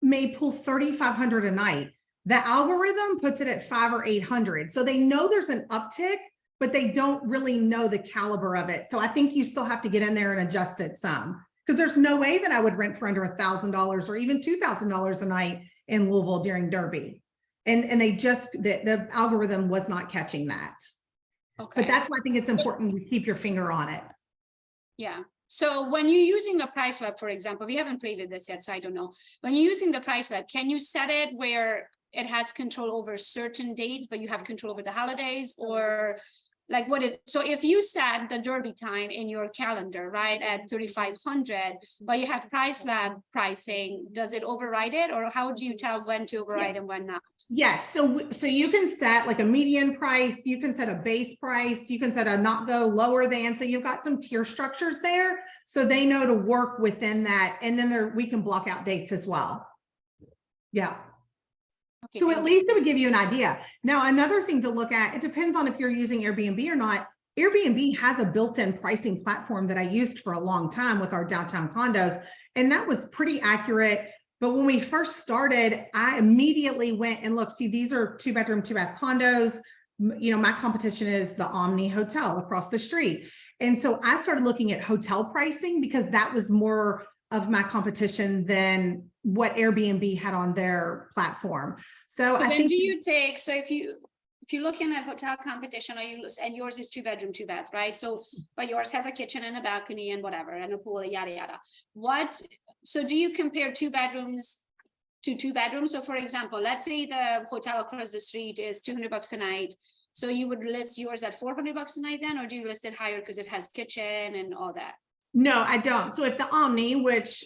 may pull 3,500 a night. The algorithm puts it at 500 or 800. So they know there's an uptick, but they don't really know the caliber of it. So I think you still have to get in there and adjust it some. Because there's no way that I would rent for under $1,000 or even $2,000 a night in Louisville during Derby. And they just, the algorithm was not catching that. Okay. So that's why I think it's important to keep your finger on it. Yeah. So when you're using the Price Lab, for example, we haven't played with this yet, so I don't know. When you're using the Price Lab, can you set it where it has control over certain dates, but you have control over the holidays, or like so if you set the Derby time in your calendar, right, at 3,500, but you have Price Lab pricing, does it override it, or how do you tell when to override and when not? Yes, so you can set like a median price, you can set a base price, you can set a not go lower than, so you've got some tier structures there, so they know to work within that, and then we can block out dates as well. Yeah. Okay, so at least it would give you an idea. Now, another thing to look at, it depends on if you're using Airbnb or not. Airbnb has a built-in pricing platform that I used for a long time with our downtown condos, and that was pretty accurate. But when we first started, I immediately went and looked, see, these are 2-bedroom, 2-bath condos. My competition is the Omni Hotel across the street. And so I started looking at hotel pricing because that was more of my competition than what Airbnb had on their platform. So I think if you're looking at hotel competition, and yours is 2-bedroom, 2-bath, right? So, but yours has a kitchen and a balcony and whatever, and a pool, yada, yada. So do you compare 2 bedrooms to 2 bedrooms? So for example, let's say the hotel across the street is $200 a night. So you would list yours at $400 a night then, or do you list it higher because it has kitchen and all that? No, I don't. So if the Omni, which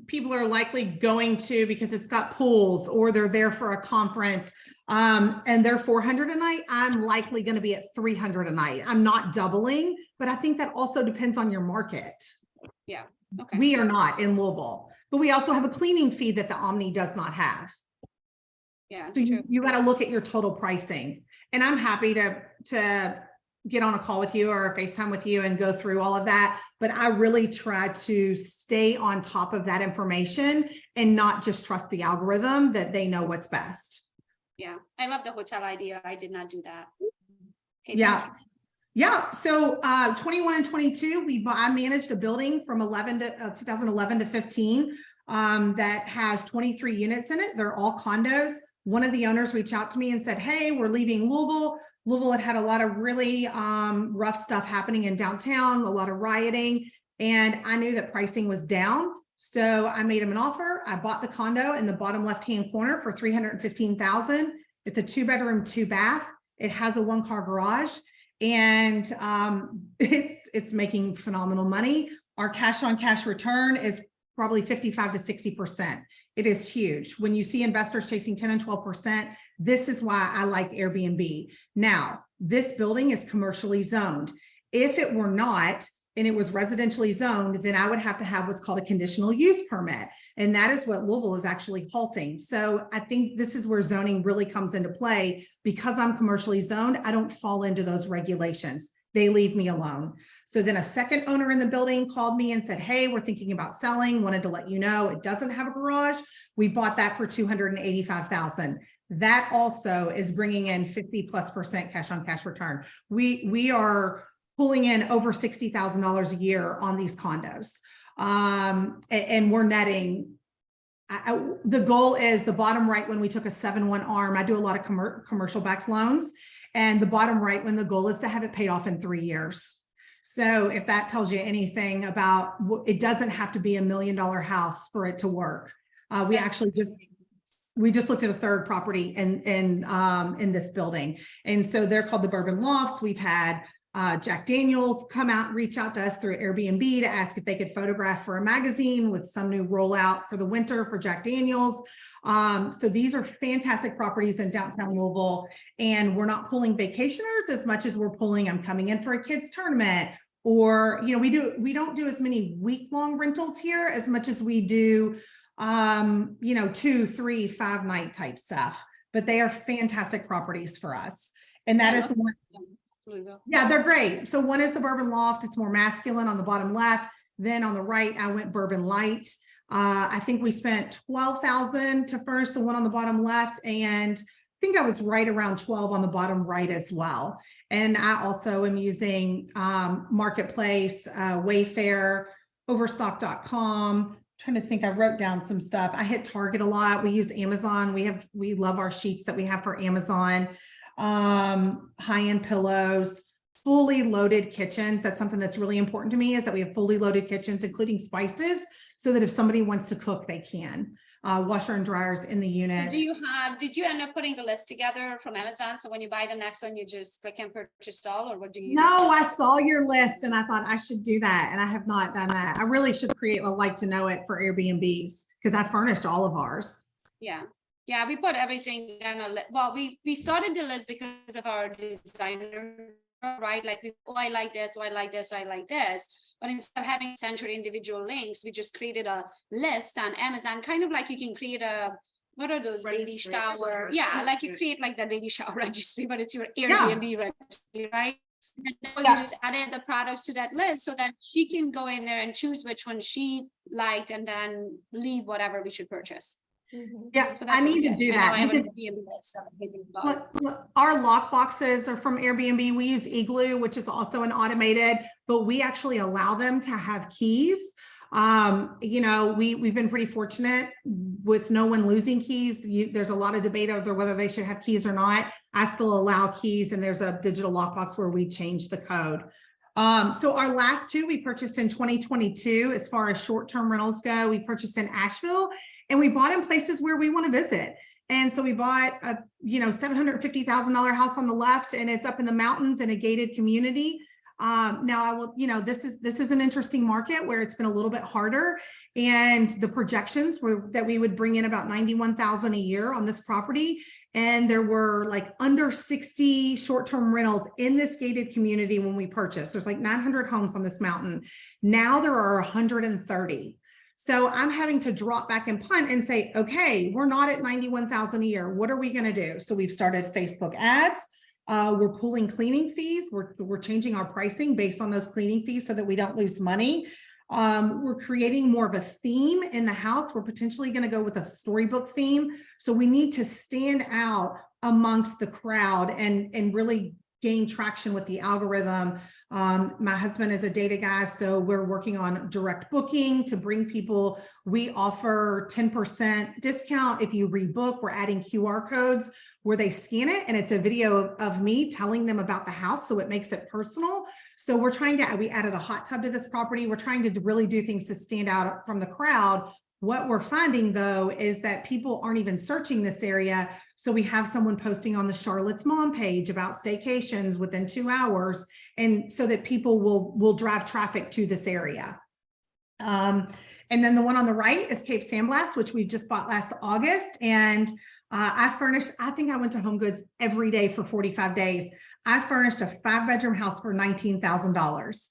people are likely going to because it's got pools or they're there for a conference, and they're $400 a night, I'm likely going to be at $300 a night. I'm not doubling, but I think that also depends on your market. Yeah. Okay. We are not in Louisville, but we also have a cleaning fee that the Omni does not have. Yeah. So you got to look at your total pricing, and I'm happy to get on a call with you or a FaceTime with you and go through all of that. But I really try to stay on top of that information and not just trust the algorithm that they know what's best. Yeah. I love the hotel idea. I did not do that. Okay, Yeah. thank you. Yeah. So 21 and 22, I managed a building from 2011 to 15 that has 23 units in it. They're all condos. One of the owners reached out to me and said, hey, we're leaving Louisville. Louisville had a lot of really rough stuff happening in downtown, a lot of rioting, and I knew that pricing was down. So I made him an offer. I bought the condo in the bottom left-hand corner for $315,000. It's a 2-bedroom, 2-bath. It has a 1-car garage, and it's making phenomenal money. Our cash-on-cash return is probably 55 to 60%. It is huge. When you see investors chasing 10 and 12%, this is why I like Airbnb. Now, this building is commercially zoned. If it were not, and it was residentially zoned, then I would have to have what's called a conditional use permit. And that is what Louisville is actually halting. So I think this is where zoning really comes into play. Because I'm commercially zoned, I don't fall into those regulations. They leave me alone. So then a second owner in the building called me and said, hey, we're thinking about selling, wanted to let you know it doesn't have a garage. We bought that for $285,000. That also is bringing in 50+% cash on cash return. We are pulling in over $60,000 a year on these condos. And we're netting. The goal is the bottom right, when we took a 7-1 ARM, I do a lot of commercial backed loans, and the bottom right, when the goal is to have it paid off in 3 years. So if that tells you anything about, it doesn't have to be $1 million house for it to work. We actually just looked at a third property in this building. And so they're called the Bourbon Lofts. We've had Jack Daniels come out, reach out to us through Airbnb to ask if they could photograph for a magazine with some new rollout for the winter for Jack Daniels. So these are fantastic properties in downtown Louisville, and we're not pulling vacationers as much as we're pulling, I'm coming in for a kids tournament, or, you know, we don't do as many week-long rentals here as much as we do, you know, 2, 3, 5 night type stuff, but they are fantastic properties for us. And that is one. Yeah, they're great. So one is the Bourbon Loft. It's more masculine on the bottom left. Then on the right, I went Bourbon Light. I think we spent $12,000 to furnish the one on the bottom left. And I think I was right around 12 on the bottom right as well. And I also am using Marketplace, Wayfair, Overstock.com. Trying to think, I wrote down some stuff. I hit Target a lot. We use Amazon. We love our sheets that we have for Amazon. High-end pillows, fully loaded kitchens. That's something that's really important to me, is that we have fully loaded kitchens, including spices, so that if somebody wants to cook, they can. Washer and dryers in the unit. So did you end up putting the list together from Amazon? So when you buy the next one, you just click and purchase all, or what do you do? No, I saw your list and I thought I should do that. And I have not done that. I really should create a like to know it for Airbnbs, because I furnished all of ours. Yeah. Yeah, we put everything on a list. Well, we started the list because of our designer, right? Like, I like this, I like this, I like this. But instead of having centered individual links, we just created a list on Amazon, kind of like you can create what are those baby shower? Yeah, like you create like that baby shower registry, but it's your Airbnb registry, right? And then you just added the products to that list so that she can go in there and choose which one she liked and then leave whatever we should purchase. Yeah, So I need to do that. Our lock boxes are from Airbnb. We use Igloo, which is also an automated, but we actually allow them to have keys. You know, we've been pretty fortunate with no one losing keys. There's a lot of debate over whether they should have keys or not. I still allow keys, and there's a digital lockbox where we change the code. So our last two we purchased in 2022. As far as short-term rentals go, we purchased in Asheville, and we bought in places where we want to visit. And so we bought a, $750,000 house on the left, and it's up in the mountains in a gated community. Now I will, this is an interesting market where it's been a little bit harder, and the projections were that we would bring in about 91,000 a year on this property. And there were like under 60 short-term rentals in this gated community when we purchased. There's like 900 homes on this mountain. Now there are 130. So I'm having to drop back and punt and say, okay, we're not at 91,000 a year. What are we going to do? So we've started Facebook ads. We're pulling cleaning fees. We're changing our pricing based on those cleaning fees so that we don't lose money. We're creating more of a theme in the house. We're potentially going to go with a storybook theme. So we need to stand out amongst the crowd and really gain traction with the algorithm. My husband is a data guy, so we're working on direct booking to bring people. We offer 10% discount if you rebook. We're adding QR codes where they scan it, and it's a video of me telling them about the house, so it makes it personal. So we added a hot tub to this property. We're trying to really do things to stand out from the crowd. What we're finding, though, is that people aren't even searching this area. So we have someone posting on the Charlotte's Mom page about staycations within 2 hours, and so that people will drive traffic to this area. And then the one on the right is Cape Sandblast, which we just bought last August. And I think I went to Home Goods every day for 45 days. I furnished a 5-bedroom house for $19,000.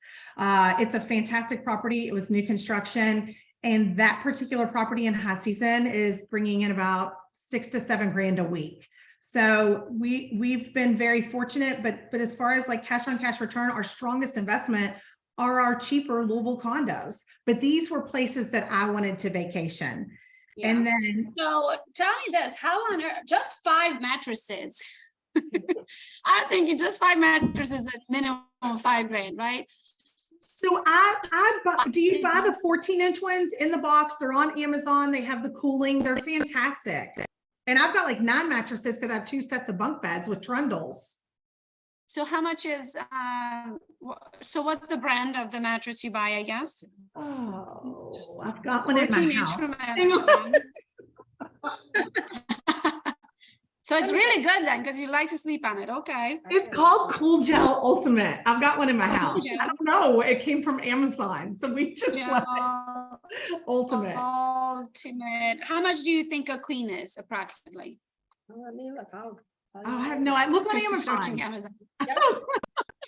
It's a fantastic property. It was new construction. And that particular property in high season is bringing in about $6 to $7 grand a week. So we've been very fortunate, but as far as like cash on cash return, our strongest investment are our cheaper Louisville condos. But these were places that I wanted to vacation. Yeah. And then, So tell me this, how on earth, just 5 mattresses. I think it's just 5 mattresses at minimum 5 grand, right? so do you buy the 14-inch ones in the box? They're on Amazon. They have the cooling. They're fantastic. And I've got like 9 mattresses because I have 2 sets of bunk beds with trundles. So how much is, so what's the brand of the mattress you buy, I guess? Oh, I've got one in my 14 inch house. from Hang on. Amazon. So it's really good then, because you like to sleep on it. Okay. It's called Cool Gel Ultimate. I've got one in my house. Gel. I don't know. It came from Amazon. So we just Gel left it. Ultimate. Ultimate. How much do you think a queen is approximately? Let me look. Oh, I have no idea. Look on Chris is searching Amazon. Amazon.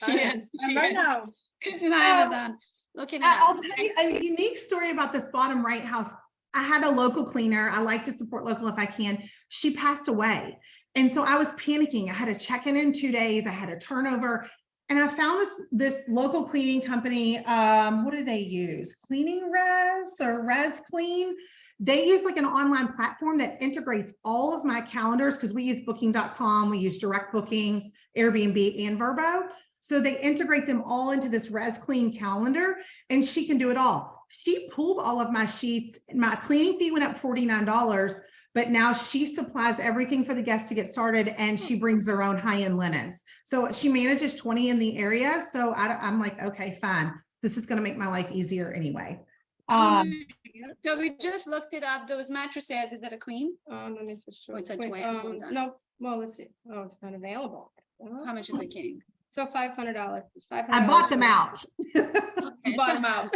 She is. Right now. Chris is on Amazon. Looking I'll at tell you a unique story about this bottom right house. I had a local cleaner. I like to support local if I can. She passed away. And so I was panicking. I had to check in 2 days. I had a turnover. And I found this local cleaning company. What do they use? Cleaning Res or Res Clean. They use like an online platform that integrates all of my calendars, because we use booking.com. We use direct bookings, Airbnb, and Vrbo. So they integrate them all into this Res Clean calendar, and she can do it all. She pulled all of my sheets. My cleaning fee went up $49, but now she supplies everything for the guests to get started, and she brings their own high-end linens. So she manages 20 in the area. So I'm like, okay, fine. This is going to make my life easier anyway. So we just looked it up. Those mattresses, is that a queen? Let me switch to Oh, it's a quick, twin. Hold on. no, well, let's see. Oh, it's not available. How much is a king? So $500. I bought them out. You bought them out.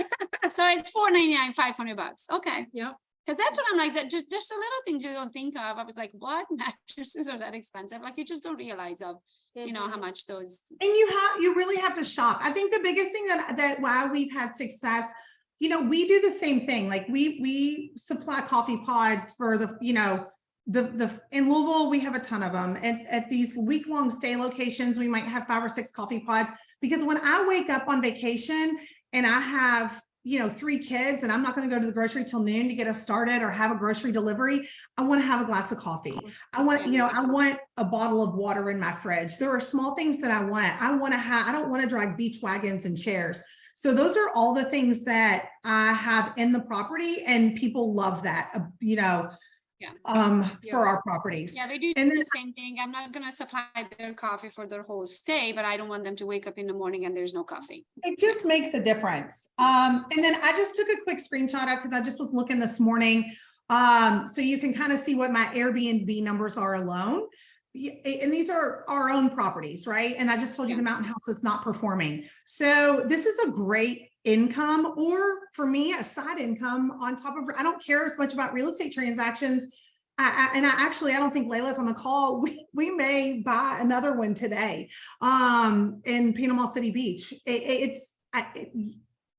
So it's $499, $500. Okay. Yep. Because that's what I'm like, that just there's a little things you don't think of. I was like, what? Mattresses are that expensive? Like, you just don't realize of, you know, how much those. And you really have to shop. I think the biggest thing that why we've had success, you know, we do the same thing. Like we supply coffee pods for the, you know, in Louisville, we have a ton of them. And at these week-long stay locations, we might have 5 or 6 coffee pods, because when I wake up on vacation and I have, you know, 3 kids and I'm not going to go to the grocery till noon to get us started or have a grocery delivery, I want to have a glass of coffee. I want, you know, I want a bottle of water in my fridge. There are small things that I want. I don't want to drag beach wagons and chairs. So those are all the things that I have in the property, and people love that, you know, for our properties. Yeah, they do And then the same thing. I'm not going to supply their coffee for their whole stay, but I don't want them to wake up in the morning and there's no coffee. it just makes a difference. And then I just took a quick screenshot of, because I just was looking this morning. So you can kind of see what my Airbnb numbers are alone. and these are our own properties, right? And I just told you the mountain house is not performing. So this is a great income, or for me, a side income on top of, I don't care as much about real estate transactions. I don't think Layla's on the call. We may buy another one today in Panama City Beach.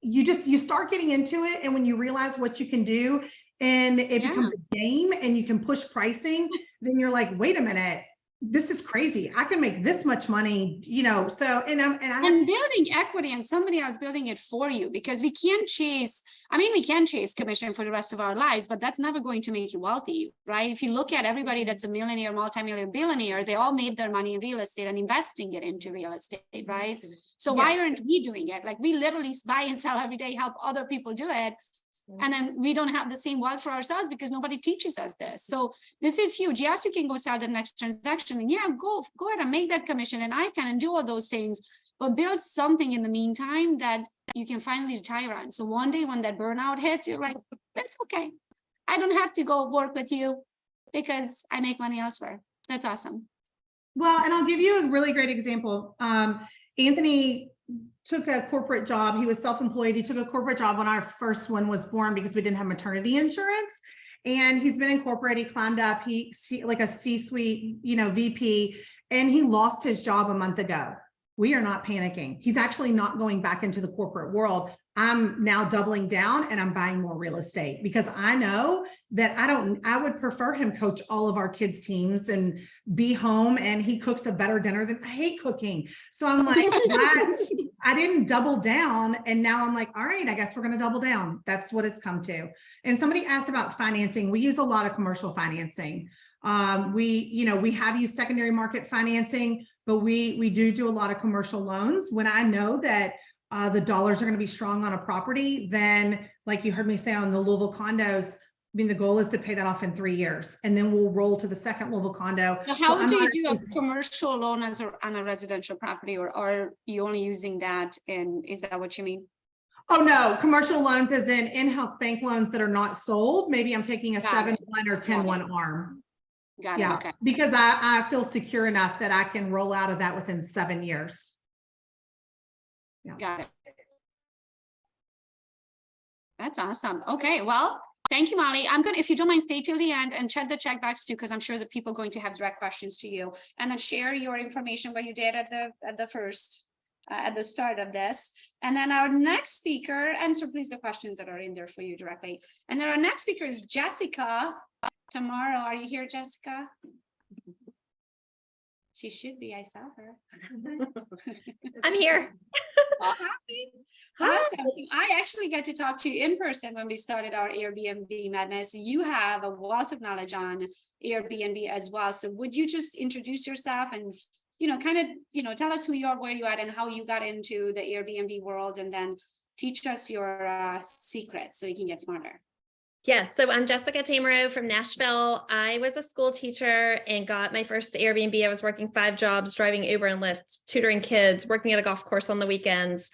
You start getting into it, and when you realize what you can do and it becomes a game and you can push pricing, then you're like, wait a minute, this is crazy. I can make this much money, so, and building equity and somebody else building it for you, because we can chase commission for the rest of our lives, but that's never going to make you wealthy, right? If you look at everybody that's a millionaire, multi-millionaire, billionaire, they all made their money in real estate and investing it into real estate, right? So why aren't we doing it? Like, we literally buy and sell every day, help other people do it. And then we don't have the same wealth for ourselves because nobody teaches us this. So this is huge. Yes, you can go sell the next transaction, and go ahead and make that commission, and I can do all those things, but build something in the meantime that you can finally retire on. So one day when that burnout hits, you're like, that's okay. I don't have to go work with you because I make money elsewhere. That's awesome. Well, and I'll give you a really great example. Anthony took a corporate job. He was self-employed. He took a corporate job when our first one was born because we didn't have maternity insurance. And he's been in corporate. He climbed up, like a C-suite, VP, and he lost his job a month ago. We are not panicking. He's actually not going back into the corporate world. I'm now doubling down and I'm buying more real estate because I know that I would prefer him coach all of our kids' teams and be home, and he cooks a better dinner than I hate cooking. So I'm like, I didn't double down. And now I'm like, all right, I guess we're going to double down. That's what it's come to. And somebody asked about financing. We use a lot of commercial financing. We have used secondary market financing, but we do a lot of commercial loans. When I know that the dollars are going to be strong on a property, then, like you heard me say on the Louisville condos, the goal is to pay that off in 3 years, and then we'll roll to the second Louisville condo. So how do you do a commercial loan on a residential property, or are you only using that is that what you mean? Oh, no, commercial loans as in in-house bank loans that are not sold. Maybe I'm taking a 7-1 or 10-1 arm. Got it. Okay. Because I feel secure enough that I can roll out of that within 7 years. Yeah. Got it. That's awesome. Okay, well, thank you, Mollie. I'm gonna, if you don't mind, stay till the end and check the check box too, because I'm sure that people are going to have direct questions to you, and then share your information, what you did at the start of this. And then our next speaker, answer please the questions that are in there for you directly. And then our next speaker is Jessica Tammaro. Are you here, Jessica? She should be. I saw her. I'm here. Oh, awesome. So I actually got to talk to you in person when we started our Airbnb madness. You have a wealth of knowledge on Airbnb as well. So would you just introduce yourself and, tell us who you are, where you are, and how you got into the Airbnb world, and then teach us your secrets so you can get smarter. Yes, so I'm Jessica Tammaro from Nashville. I was a school teacher and got my first Airbnb. I was working 5 jobs, driving Uber and Lyft, tutoring kids, working at a golf course on the weekends,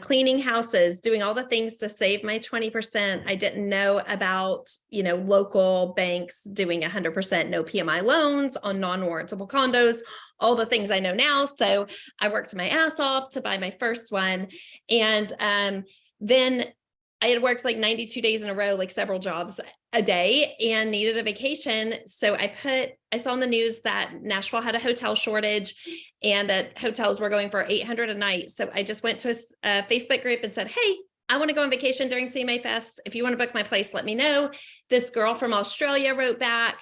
cleaning houses, doing all the things to save my 20%. I didn't know about, local banks doing 100% no PMI loans on non-warrantable condos, all the things I know now. So I worked my ass off to buy my first one. And then I had worked like 92 days in a row, like several jobs a day, and needed a vacation. So I saw in the news that Nashville had a hotel shortage and that hotels were going for $800 a night. So I just went to a Facebook group and said, hey, I want to go on vacation during CMA Fest. If you want to book my place, let me know. This girl from Australia wrote back,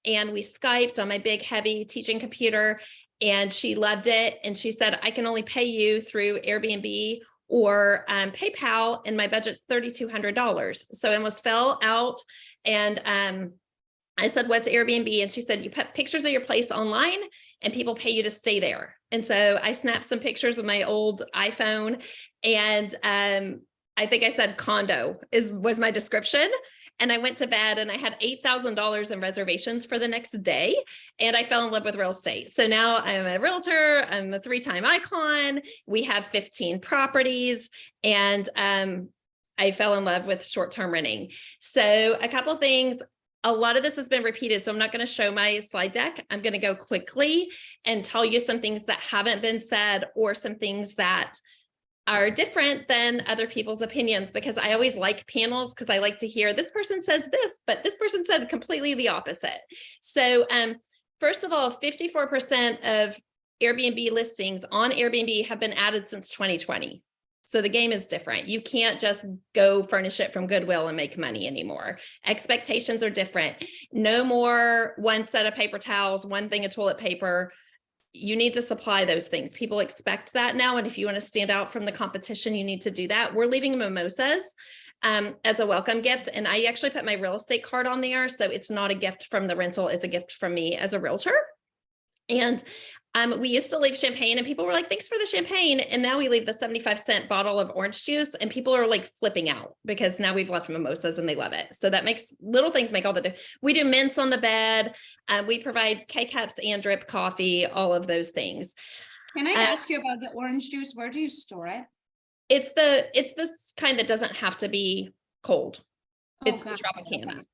and we Skyped on my big, heavy teaching computer, and she loved it. And she said, I can only pay you through Airbnb or PayPal, and my budget's $3,200. So I almost fell out. And I said, what's Airbnb? And she said, you put pictures of your place online and people pay you to stay there. And so I snapped some pictures with my old iPhone, and I think I said condo was my description. And I went to bed and I had $8,000 in reservations for the next day. And I fell in love with real estate. So now I'm a realtor. I'm a 3-time icon. We have 15 properties, and I fell in love with short-term renting. So a couple things. a lot of this has been repeated, so I'm not going to show my slide deck. I'm going to go quickly and tell you some things that haven't been said or some things that are different than other people's opinions, because I always like panels because I like to hear this person says this, but this person said completely the opposite. So first of all, 54% of Airbnb listings on Airbnb have been added since 2020. So the game is different. You can't just go furnish it from Goodwill and make money anymore. Expectations are different. No more one set of paper towels, one thing of toilet paper. You need to supply those things. People expect that now. And if you want to stand out from the competition, you need to do that. We're leaving mimosas as a welcome gift. And I actually put my real estate card on there. So it's not a gift from the rental. It's a gift from me as a realtor. And we used to leave champagne and people were like, thanks for the champagne. And now we leave the 75-cent bottle of orange juice and people are like flipping out because now we've left mimosas and they love it. So that makes little things make all the difference. We do mints on the bed. We provide K-cups and drip coffee, all of those things. Can I ask you about the orange juice? Where do you store it? It's this kind that doesn't have to be cold. It's the Okay. Tropicana.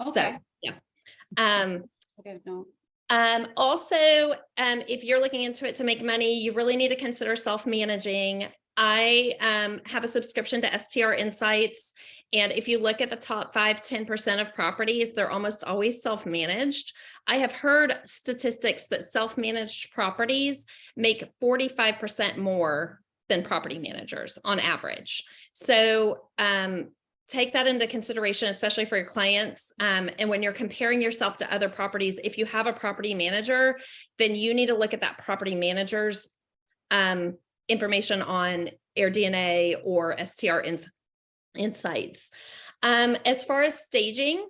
Okay. So yeah. I didn't know. Also, if you're looking into it to make money, you really need to consider self-managing. I have a subscription to STR Insights. And if you look at the top 5-10% of properties, they're almost always self-managed. I have heard statistics that self-managed properties make 45% more than property managers on average. So take that into consideration, especially for your clients. And when you're comparing yourself to other properties, if you have a property manager, then you need to look at that property manager's information on AirDNA or STR Insights. As far as staging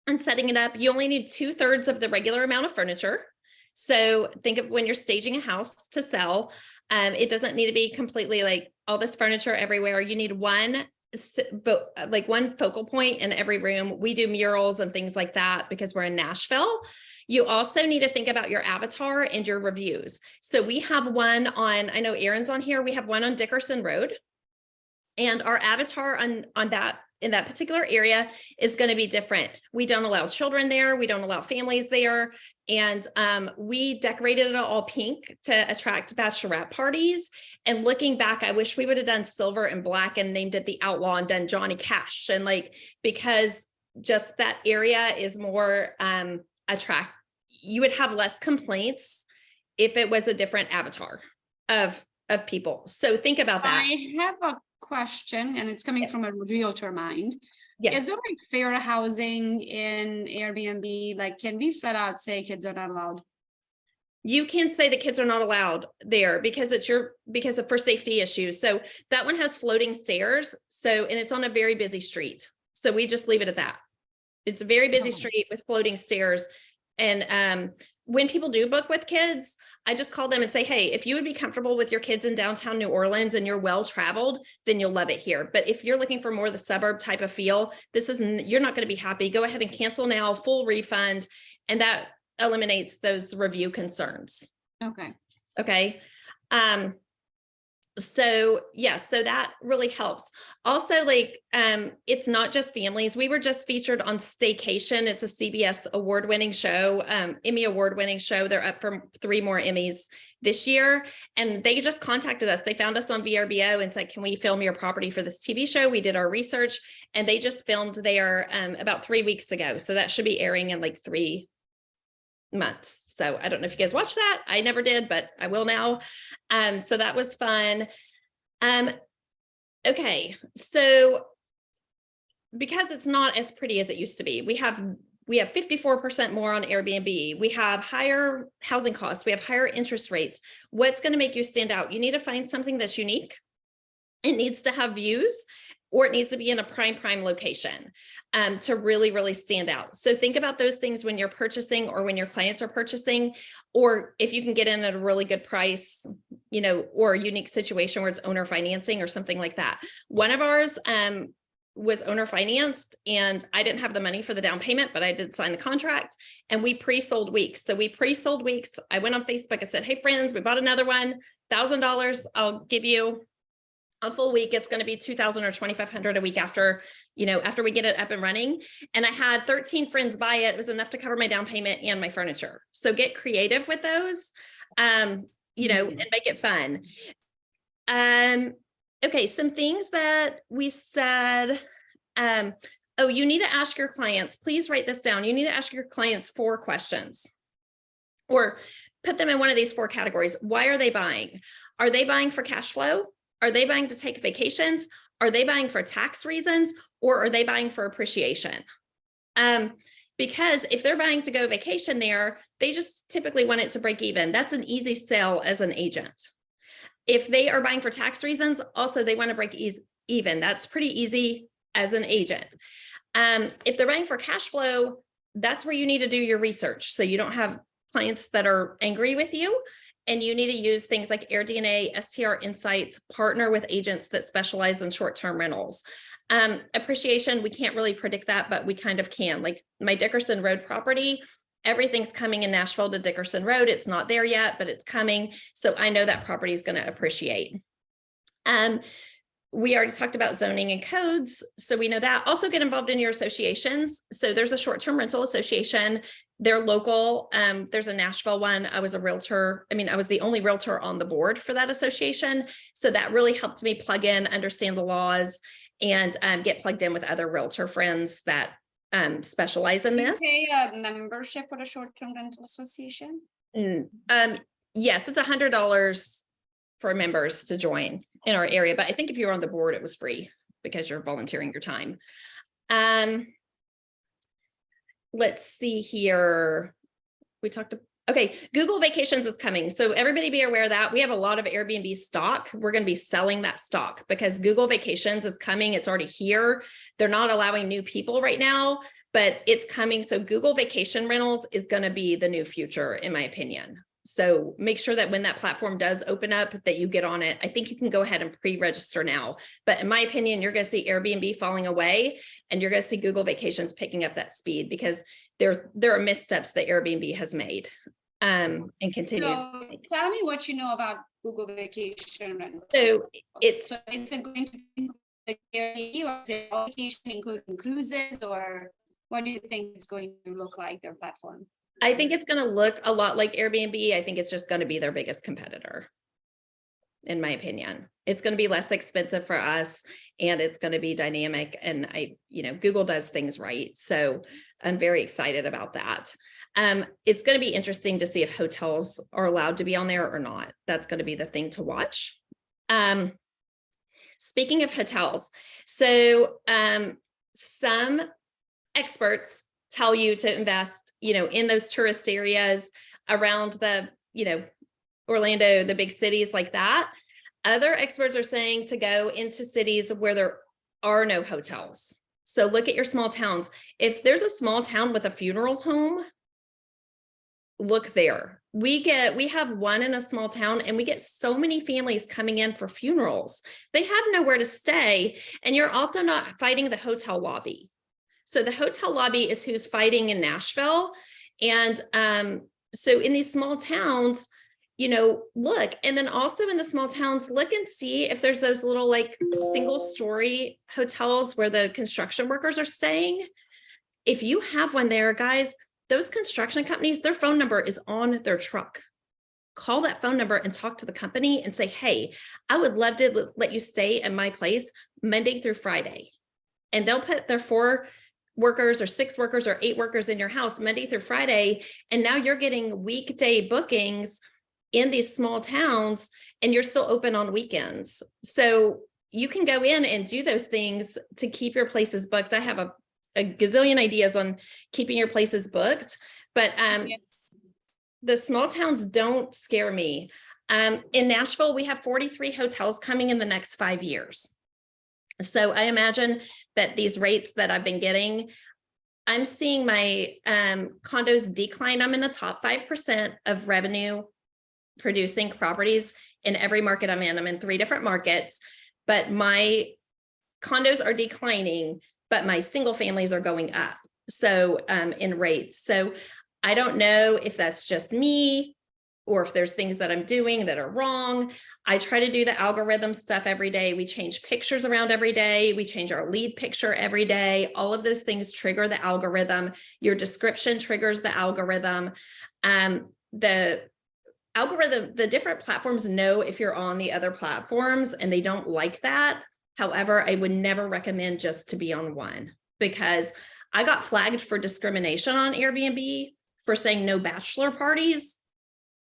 and setting it up, you only need 2/3 of the regular amount of furniture. So think of when you're staging a house to sell, it doesn't need to be completely like all this furniture everywhere. You need one focal point in every room. We do murals and things like that because we're in Nashville. You also need to think about your avatar and your reviews. So we have one on, I know Aaron's on here. We have one on Dickerson Road, and our avatar on that in that particular area is going to be different. We don't allow children there. We don't allow families there. And we decorated it all pink to attract bachelorette parties. And looking back, I wish we would have done silver and black and named it the Outlaw and done Johnny Cash. And because just that area is more you would have less complaints if it was a different avatar of people. So think about that. I have a question, and it's coming from a realtor mind. Yes. Is there like fair housing in Airbnb? Like, can we flat out say kids are not allowed? You can say the kids are not allowed there because for safety issues. So that one has floating stairs. And it's on a very busy street. So we just leave it at that. It's a very busy street with floating stairs. And when people do book with kids, I just call them and say, hey, if you would be comfortable with your kids in downtown New Orleans and you're well-traveled, then you'll love it here. But if you're looking for more of the suburb type of feel, you're not going to be happy. Go ahead and cancel now, full refund. And that eliminates those review concerns. Okay. Okay. So that really helps. Also, it's not just families. We were just featured on Staycation. It's a CBS award-winning show, Emmy award-winning show. They're up for 3 more Emmys this year. And they just contacted us. They found us on VRBO and said, can we film your property for this TV show? We did our research and they just filmed there about 3 weeks ago. So that should be airing in 3 months. So I don't know if you guys watched that. I never did, but I will now. So that was fun. Okay. So because it's not as pretty as it used to be, we have 54% more on Airbnb. We have higher housing costs. We have higher interest rates. What's going to make you stand out? You need to find something that's unique. It needs to have views, or it needs to be in a prime location to really, really stand out. So think about those things when you're purchasing or when your clients are purchasing, or if you can get in at a really good price, or a unique situation where it's owner financing or something like that. One of ours was owner financed and I didn't have the money for the down payment, but I did sign the contract and we pre-sold weeks. So we pre-sold weeks. I went on Facebook and said, hey friends, we bought another one, $1,000. I'll give you a full week, it's going to be 2,000 or 2,500 a week after, after we get it up and running. And I had 13 friends buy it. It was enough to cover my down payment and my furniture. So get creative with those, and make it fun. Okay. Some things that we said, oh, you need to ask your clients, please write this down. You need to ask your clients 4 questions, or put them in one of these 4 categories. Why are they buying? Are they buying for cash flow? Are they buying to take vacations? Are they buying for tax reasons? Or are they buying for appreciation? Because if they're buying to go vacation there, they just typically want it to break even. That's an easy sell as an agent. If they are buying for tax reasons, also they want to break even. That's pretty easy as an agent. If they're buying for cash flow, that's where you need to do your research. So you don't have clients that are angry with you, and you need to use things like AirDNA, STR Insights, partner with agents that specialize in short-term rentals. Appreciation, we can't really predict that, but we kind of can. Like my Dickerson Road property, everything's coming in Nashville to Dickerson Road. It's not there yet, but it's coming. So I know that property is going to appreciate. We already talked about zoning and codes, so we know that. Also get involved in your associations. So there's a short-term rental association. They're local. There's a Nashville one. I was a realtor. I was the only realtor on the board for that association. So that really helped me plug in, understand the laws, and get plugged in with other realtor friends that specialize in this. Pay a membership for the short-term rental association? Yes, it's $100 for members to join in our area. But I think if you were on the board, it was free because you're volunteering your time. Let's see here. We talked about, okay, Google Vacations is coming. So everybody be aware of that. We have a lot of Airbnb stock. We're going to be selling that stock because Google Vacations is coming. It's already here. They're not allowing new people right now, but it's coming. So Google Vacation Rentals is going to be the new future, in my opinion. So make sure that when that platform does open up, that you get on it. I think you can go ahead and pre-register now. But in my opinion, you're going to see Airbnb falling away, and you're going to see Google Vacations picking up that speed because there are missteps that Airbnb has made and continues. So tell me what you know about Google Vacation Rental. So is it going to include the Airbnb, or is it all vacation including cruises, or what do you think it's going to look like, their platform? I think it's going to look a lot like Airbnb. I think it's just going to be their biggest competitor, in my opinion. It's going to be less expensive for us, and it's going to be dynamic. And Google does things right. So I'm very excited about that. It's going to be interesting to see if hotels are allowed to be on there or not. That's going to be the thing to watch. Speaking of hotels, so some experts tell you to invest, in those tourist areas around the, Orlando, the big cities like that. Other experts are saying to go into cities where there are no hotels. So look at your small towns. If there's a small town with a funeral home, look there. We have one in a small town, and we get so many families coming in for funerals. They have nowhere to stay. And you're also not fighting the hotel lobby. So the hotel lobby is who's fighting in Nashville. And so in these small towns, look, and then also in the small towns, look and see if there's those little single story hotels where the construction workers are staying. If you have one there, guys, those construction companies, their phone number is on their truck. Call that phone number and talk to the company and say, hey, I would love to let you stay at my place Monday through Friday. And they'll put their 4 workers or 6 workers or 8 workers in your house Monday through Friday. And now you're getting weekday bookings in these small towns, and you're still open on weekends. So you can go in and do those things to keep your places booked. I have a gazillion ideas on keeping your places booked, but the small towns don't scare me. In Nashville, we have 43 hotels coming in the next 5 years. So I imagine that these rates that I've been getting, I'm seeing my condos decline. I'm in the top 5% of revenue producing properties in every market I'm in. I'm in 3 different markets, but my condos are declining, but my single families are going up. So in rates. So I don't know if that's just me or if there's things that I'm doing that are wrong. I try to do the algorithm stuff every day. We change pictures around every day. We change our lead picture every day. All of those things trigger the algorithm. Your description triggers the algorithm. The algorithm, the different platforms know if you're on the other platforms and they don't like that. However, I would never recommend just to be on one, because I got flagged for discrimination on Airbnb for saying no bachelor parties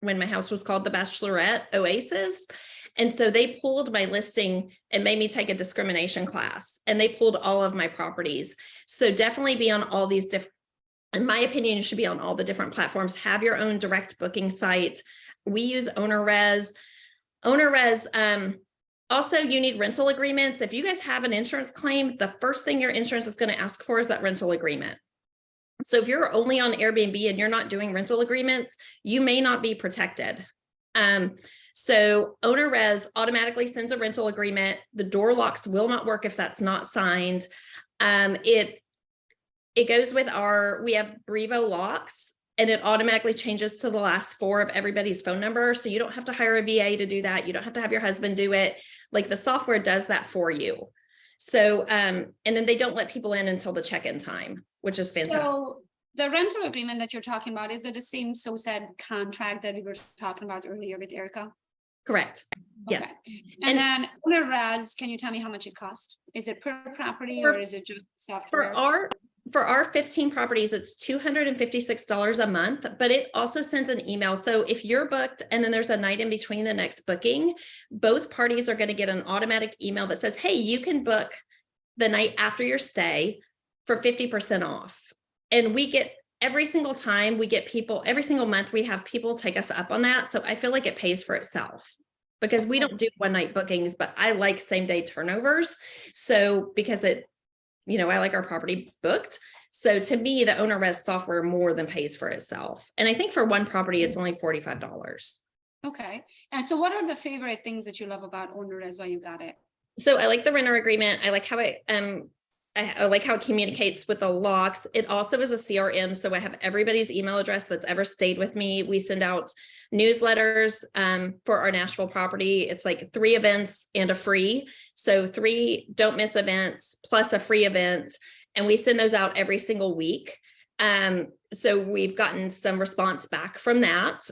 when my house was called the Bachelorette Oasis. And so they pulled my listing and made me take a discrimination class, and they pulled all of my properties. So definitely be on all these different, in my opinion, you should be on all the different platforms. Have your own direct booking site. We use OwnerRez. OwnerRez, also, you need rental agreements. If you guys have an insurance claim, the first thing your insurance is going to ask for is that rental agreement. So if you're only on Airbnb and you're not doing rental agreements, you may not be protected. So OwnerRez automatically sends a rental agreement. The door locks will not work if that's not signed. It goes with we have Brevo locks, and it automatically changes to the last 4 of everybody's phone number. So you don't have to hire a VA to do that. You don't have to have your husband do it. Like, the software does that for you. So, and then they don't let people in until the check-in time, which is fantastic. So the rental agreement that you're talking about, is it the same said contract that we were talking about earlier with Erica? Correct. Yes. Okay. And then OwnerRez, can you tell me how much it costs? Is it per property or is it just software? For our 15 properties, it's $256 a month, but it also sends an email. So if you're booked and then there's a night in between the next booking, both parties are going to get an automatic email that says, hey, you can book the night after your stay for 50% off. And we get, every single time we get people, every single month we have people take us up on that. So I feel like it pays for itself, because we don't do one night bookings, but I like same day turnovers. So because I like our property booked. So to me, the OwnerRez software more than pays for itself. And I think for one property, it's only $45. Okay. And so what are the favorite things that you love about OwnerRez while you got it? So I like the renter agreement. I like how I like how it communicates with the locks. It also is a CRM. So I have everybody's email address that's ever stayed with me. We send out newsletters for our Nashville property. It's like 3 events and a free. So 3 don't miss events plus a free event. And we send those out every single week. So we've gotten some response back from that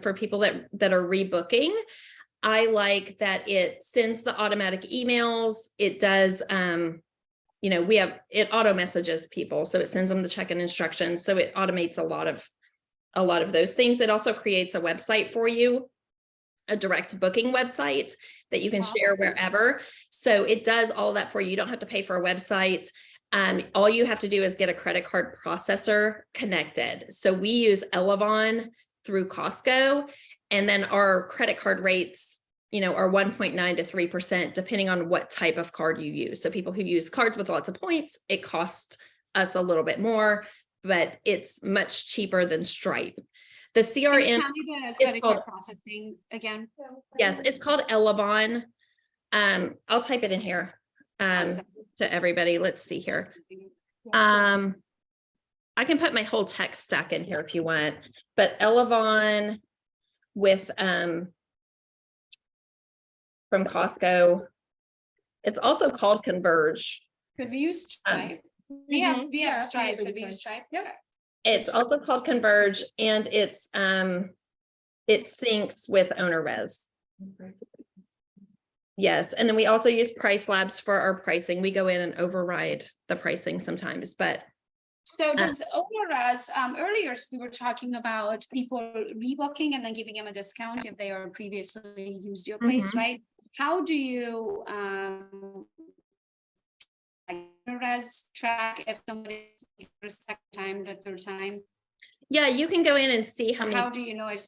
for people that are rebooking. I like that it sends the automatic emails. It does, it auto messages people. So it sends them the check-in instructions. So it automates a lot of those things. It also creates a website for you, a direct booking website that you can share wherever. So it does all that for you. You don't have to pay for a website. All you have to do is get a credit card processor connected. So we use Elevon through Costco, and then our credit card rates, are 1.9 to 3%, depending on what type of card you use. So people who use cards with lots of points, it costs us a little bit more, but it's much cheaper than Stripe. The CRM credit card processing again. Yes, it's called Elevon. I'll type it in here to everybody. Let's see here. I can put my whole tech stack in here if you want, but Elevon with from Costco. It's also called Converge. Could we use Stripe? We have Stripe. Could we use Stripe? Yeah. It's also called Converge, and it syncs with OwnerRez. Yes, and then we also use Price Labs for our pricing. We go in and override the pricing sometimes, but. So does OwnerRez, earlier we were talking about people rebooking and then giving them a discount if they are previously used your place, right? How do you OwnerRez track if somebody is the second time, the third time? Yeah, you can go in and see how many. How do you know if?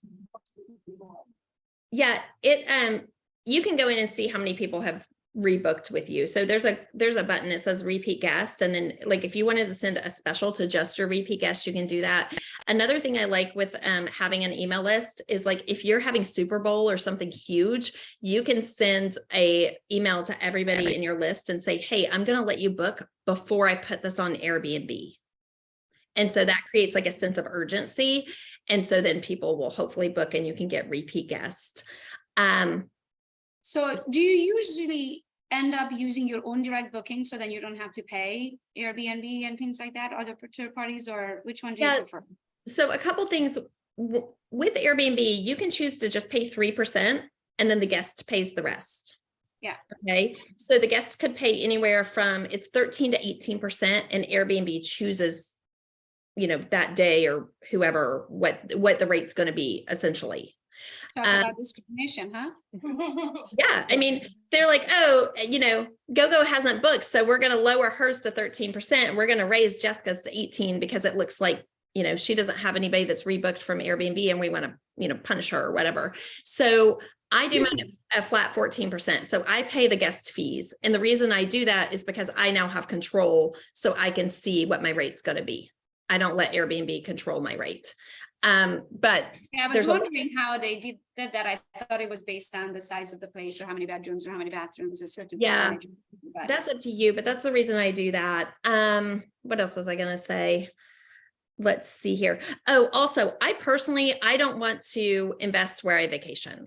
Yeah, you can go in and see how many people have rebooked with you. So there's a button that says repeat guest, and then like if you wanted to send a special to just your repeat guest, you can do that. Another thing I like with having an email list is like if you're having Super Bowl or something huge, you can send a email to everybody in your list and say, hey, I'm going to let you book before I put this on Airbnb. And so that creates like a sense of urgency. And so then people will hopefully book and you can get repeat guests. So do you usually end up using your own direct booking so then you don't have to pay Airbnb and things like that, or the third parties, or which one do you prefer? So a couple things with Airbnb, you can choose to just pay 3% and then the guest pays the rest. Yeah. Okay. So the guest could pay anywhere from it's 13 to 18%, and Airbnb chooses, that day or whoever, what the rate's going to be essentially. Talk about discrimination, huh? Yeah. I mean, they're like, oh, Gogo hasn't booked, so we're going to lower hers to 13%. We're going to raise Jessica's to 18 because it looks like, she doesn't have anybody that's rebooked from Airbnb and we want to, punish her or whatever. So I do mine a flat 14%. So I pay the guest fees. And the reason I do that is because I now have control, so I can see what my rate's going to be. I don't let Airbnb control my rate. But yeah, I was wondering how they did that. I thought it was based on the size of the place or how many bedrooms or how many bathrooms, a certain percentage. But that's up to you, but that's the reason I do that. What else was I going to say? Let's see here. Oh, also, I don't want to invest where I vacation,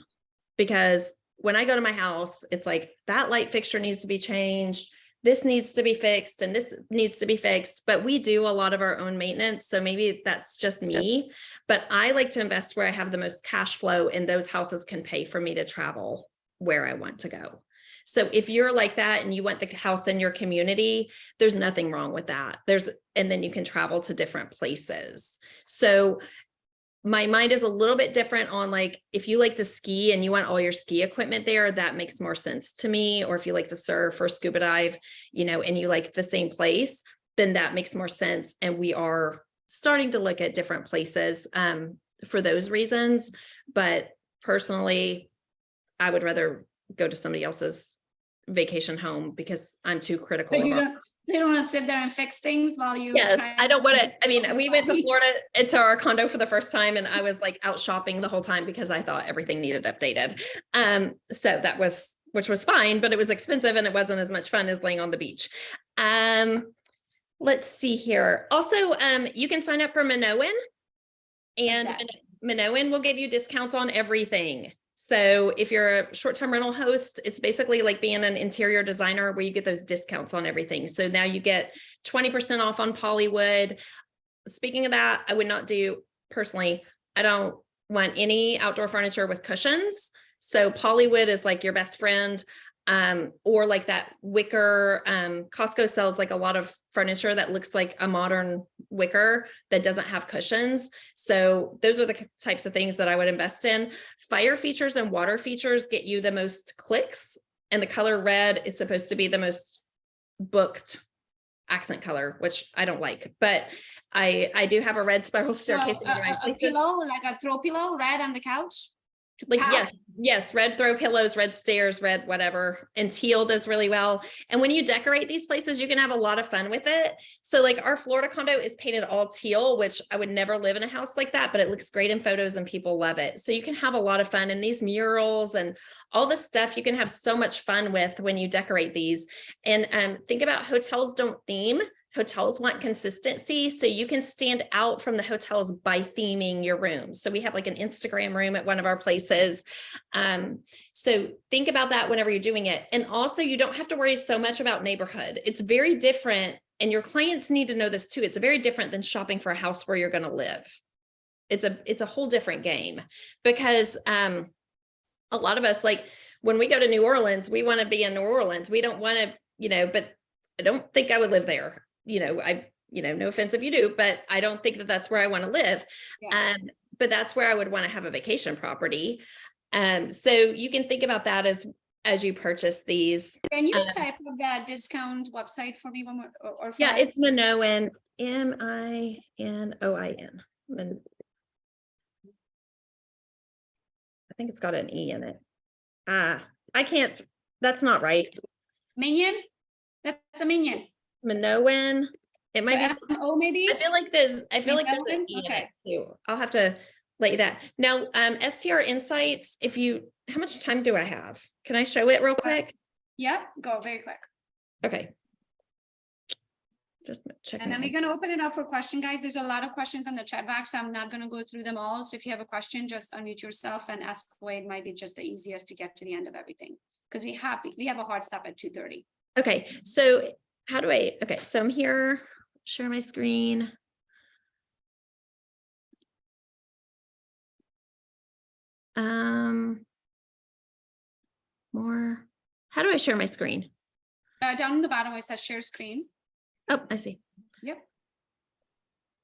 because when I go to my house, it's like that light fixture needs to be changed. This needs to be fixed and this needs to be fixed, but we do a lot of our own maintenance. So maybe that's just me, but I like to invest where I have the most cash flow, and those houses can pay for me to travel where I want to go. So if you're like that and you want the house in your community, there's nothing wrong with that. And then you can travel to different places. So my mind is a little bit different on, like, if you like to ski and you want all your ski equipment there, that makes more sense to me. Or if you like to surf or scuba dive, and you like the same place, then that makes more sense. And we are starting to look at different places for those reasons. But personally, I would rather go to somebody else's vacation home because I'm too critical. So you don't want to sit there and fix things while you. Yes, I don't want to. I mean, we went to Florida into our condo for the first time, and I was like out shopping the whole time because I thought everything needed updated. So which was fine, but it was expensive and it wasn't as much fun as laying on the beach. Let's see here. Also, you can sign up for Minoan, and Minoan will give you discounts on everything. So if you're a short-term rental host, it's basically like being an interior designer where you get those discounts on everything. So now you get 20% off on polywood. Speaking of that, I would not do personally. I don't want any outdoor furniture with cushions. So polywood is like your best friend, or like that wicker. Costco sells like a lot of furniture that looks like a modern wicker that doesn't have cushions. So those are the types of things that I would invest in. Fire features and water features get you the most clicks, and the color red is supposed to be the most booked accent color, which I don't like, but I do have a red spiral staircase. A pillow, like a throw pillow, red on the couch. Like, yes, red throw pillows, red stairs, red whatever, and teal does really well. And when you decorate these places, you can have a lot of fun with it. So like our Florida condo is painted all teal, which I would never live in a house like that, but it looks great in photos and people love it. So you can have a lot of fun in these murals and all this stuff. You can have so much fun with when you decorate these. And think about hotels don't theme. Hotels want consistency, so you can stand out from the hotels by theming your rooms. So we have like an Instagram room at one of our places. So think about that whenever you're doing it. And also, you don't have to worry so much about neighborhood. It's very different, and your clients need to know this too. It's very different than shopping for a house where you're going to live. It's a whole different game, because a lot of us, like when we go to New Orleans, we want to be in New Orleans. We don't want to, but I don't think I would live there. No offense if you do, but I don't think that that's where I want to live. Yeah. But that's where I would want to have a vacation property. So you can think about that as you purchase these. Can you type of that discount website for me one more? Or for us? It's Minoan, Minoin. I think it's got an E in it. I can't, that's not right. Minion? That's a minion. Minoan. It might be. Oh, maybe. I feel like there's an E in it too. I'll have to let you that. Now, STR Insights, how much time do I have? Can I show it real quick? Yeah, go very quick. Okay. Just check. And then we're gonna open it up for question, guys. There's a lot of questions on the chat box. So I'm not gonna go through them all. So if you have a question, just unmute yourself and ask away. It might be just the easiest to get to the end of everything. Because we have a hard stop at 2:30. Okay, so how do I, okay, so I'm here, share my screen. More, how do I share my screen? Down in the bottom where it says share screen. Oh, I see. Yep.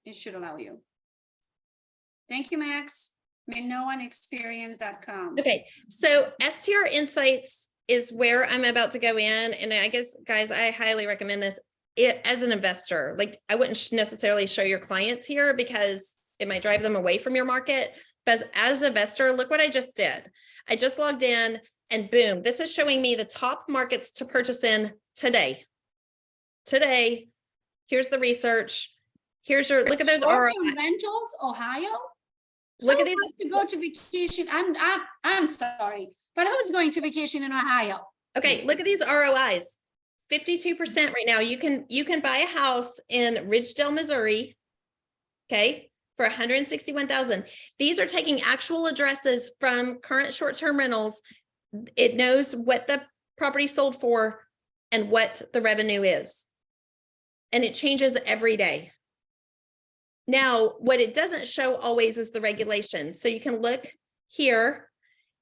It should allow you. Thank you, Max. MinoanExperience.com. Okay, so STR Insights is where I'm about to go in. And I guess, guys, I highly recommend this as an investor. Like, I wouldn't necessarily show your clients here because it might drive them away from your market. But as an investor, look what I just did. I just logged in and boom, this is showing me the top markets to purchase in today. Today, here's the research. Here's your, look at those ROI. Rentals, Ohio. Look at Who these. wants to go to vacation. I'm sorry, but who's going to vacation in Ohio? Okay, look at these ROIs. 52% right now. You can buy a house in Ridgedale, Missouri. Okay, for $161,000. These are taking actual addresses from current short-term rentals. It knows what the property sold for and what the revenue is. And it changes every day. Now, what it doesn't show always is the regulations. So you can look here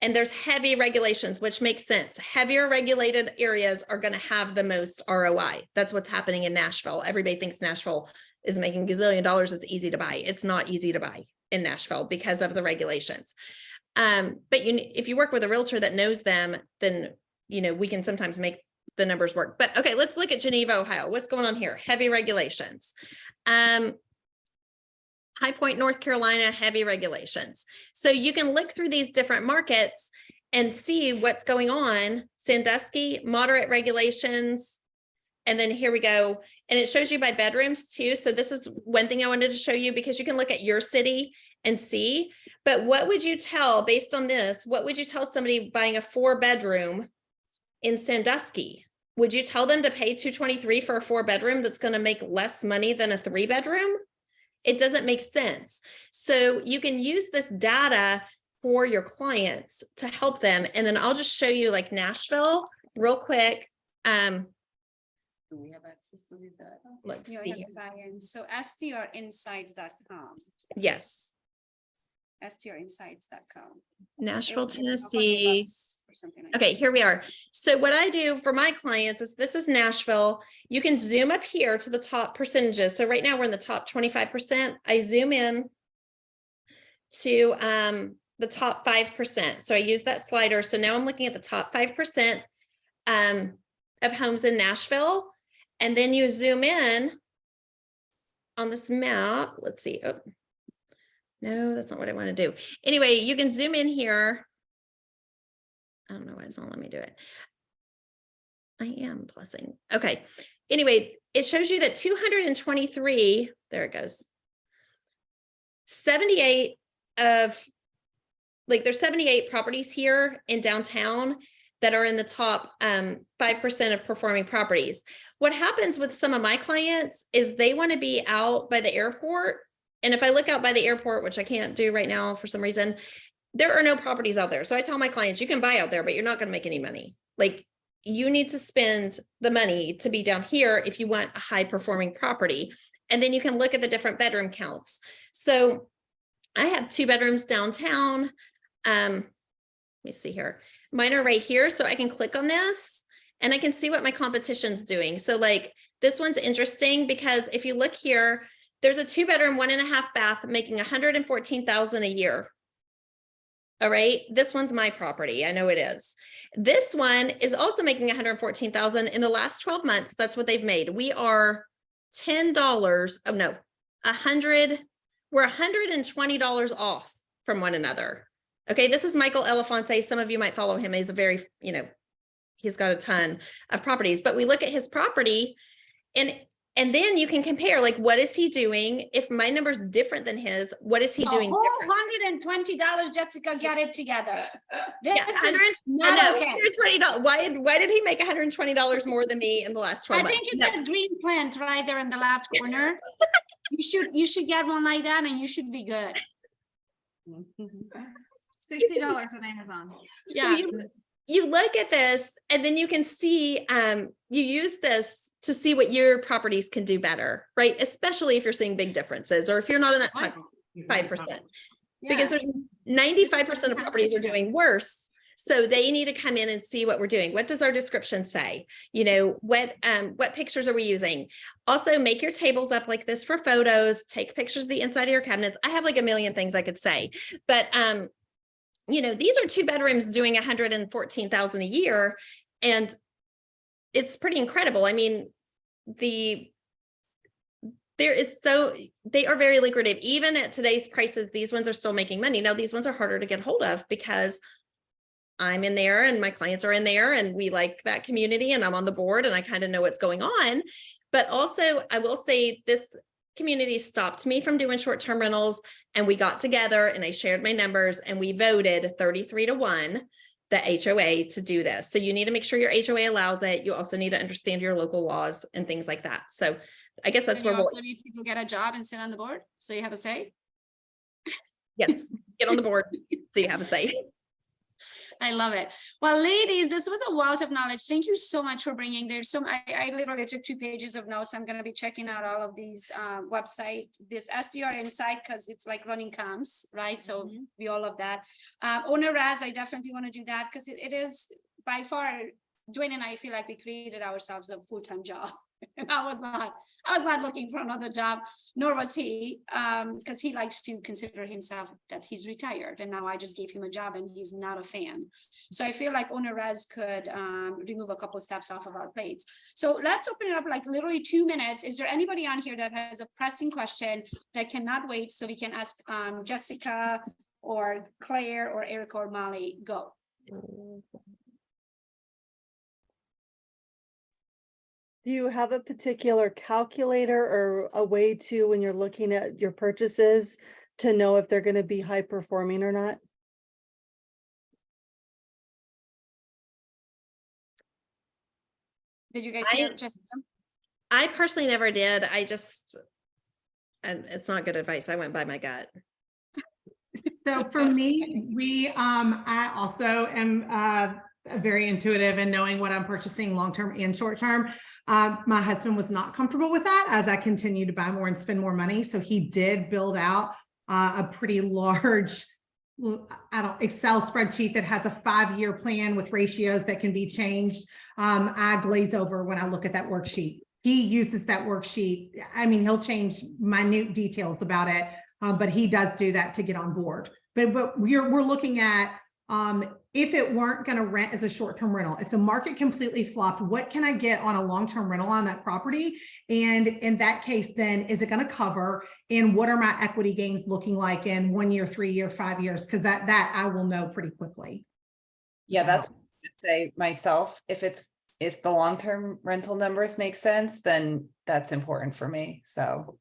and there's heavy regulations, which makes sense. Heavier regulated areas are going to have the most ROI. That's what's happening in Nashville. Everybody thinks Nashville is making $1 gazillion. It's easy to buy. It's not easy to buy in Nashville because of the regulations. But if you work with a realtor that knows them, then, we can sometimes make the numbers work. But okay, let's look at Geneva, Ohio. What's going on here? Heavy regulations. High Point, North Carolina, heavy regulations. So you can look through these different markets and see what's going on. Sandusky, moderate regulations. And then here we go. And it shows you by bedrooms too. So this is one thing I wanted to show you because you can look at your city and see. But what would you tell, based on this, what would you tell somebody buying a 4-bedroom in Sandusky? Would you tell them to pay $223 for a 4-bedroom that's going to make less money than a 3-bedroom? It doesn't make sense. So you can use this data for your clients to help them. And then I'll just show you like Nashville real quick. Do we have access to these? Let's You see. have to buy in. So strinsights.com. Yes. strinsights.com. Nashville, It would be Tennessee. $100 or something like Okay, that. here we are. So what I do for my clients is this is Nashville. You can zoom up here to the top percentages. So right now we're in the top 25%. I zoom in to the top 5%. So I use that slider. So now I'm looking at the top 5% of homes in Nashville. And then you zoom in on this map. Let's see. Oh, no, that's not what I want to do. Anyway, you can zoom in here. I don't know why it's not letting me do it. I am plussing. Okay. Anyway, it shows you that 223, there it goes. 78 of, like there's 78 properties here in downtown that are in the top 5% of performing properties. What happens with some of my clients is they want to be out by the airport. And if I look out by the airport, which I can't do right now for some reason, there are no properties out there. So I tell my clients, you can buy out there, but you're not going to make any money. Like you need to spend the money to be down here if you want a high performing property. And then you can look at the different bedroom counts. So I have 2 bedrooms downtown. Let me see here. Mine are right here. So I can click on this and I can see what my competition's doing. So like this one's interesting because if you look here, there's a 2-bedroom, 1.5 bath making $114,000 a year. All right. This one's my property. I know it is. This one is also making $114,000 in the last 12 months. That's what they've made. We are $10. Oh no, 100. We're $120 off from one another. Okay. This is Michael Elefante. Some of you might follow him. He's a very, he's got a ton of properties, but we look at his property and And then you can compare, like, what is he doing? If my number's different than his, what is he doing? $120, Jessica, get it together. This Yeah, is 100 not okay. $120. Why did he make $120 more than me in the last 12 I months? think it's a green plant right there in the left corner. You should get one like that and you should be good. $60 on Amazon. Yeah. You look at this and then you can see, you use this to see what your properties can do better, right? Especially if you're seeing big differences or if you're not in that top 5%, because there's 95% of properties are doing worse. So they need to come in and see what we're doing. What does our description say? You know, what pictures are we using? Also make your tables up like this for photos, take pictures of the inside of your cabinets. I have like a million things I could say, but, you know, these are 2 bedrooms doing 114,000 a year, and it's pretty incredible. I mean, they are very lucrative. Even at today's prices, these ones are still making money. Now, these ones are harder to get hold of because I'm in there and my clients are in there and we like that community and I'm on the board and I kind of know what's going on. But also, I will say this community stopped me from doing short-term rentals, and we got together and I shared my numbers and we voted 33-1 the HOA to do this. So you need to make sure your HOA allows it. You also need to understand your local laws and things like that. So I guess that's where where you we'll also need to go get a job and sit on the board so you have a say. yes, get on the board so you have a say. I love it. Well, ladies, this was a wealth of knowledge. Thank you so much for bringing. There's some, I literally took 2 pages of notes. I'm going to be checking out all of these website, this SDR Insight, because it's like running comms, right? So we all love that. Owner Raz, I definitely want to do that because it is by far, Dwayne and I feel like we created ourselves a full-time job. And I was not looking for another job, nor was he, because he likes to consider himself that he's retired. And now I just gave him a job and he's not a fan. So I feel like Owner Raz could remove a couple steps off of our plates. So let's open it up like literally 2 minutes. Is there anybody on here that has a pressing question that cannot wait? So we can ask Jessica or Claire or Erica or Molly. Go. Do you have a particular calculator or a way to, when you're looking at your purchases, to know if they're going to be high performing or not? Did you guys hear Jessica? I personally never did. And it's not good advice. I went by my gut. So for me, I also am very intuitive in knowing what I'm purchasing long-term and short-term. My husband was not comfortable with that as I continue to buy more and spend more money. So he did build out a pretty large Excel spreadsheet that has a 5-year plan with ratios that can be changed. I glaze over when I look at that worksheet. He uses that worksheet. I mean, he'll change minute details about it, but he does do that to get on board. But we're looking at if it weren't going to rent as a short-term rental, if the market completely flopped, what can I get on a long-term rental on that property? And in that case, then is it going to cover? And what are my equity gains looking like in 1 year, 3 year, 5 years? Because that I will know pretty quickly. Yeah, that's what I would say myself. If the long-term rental numbers make sense, then that's important for me. So.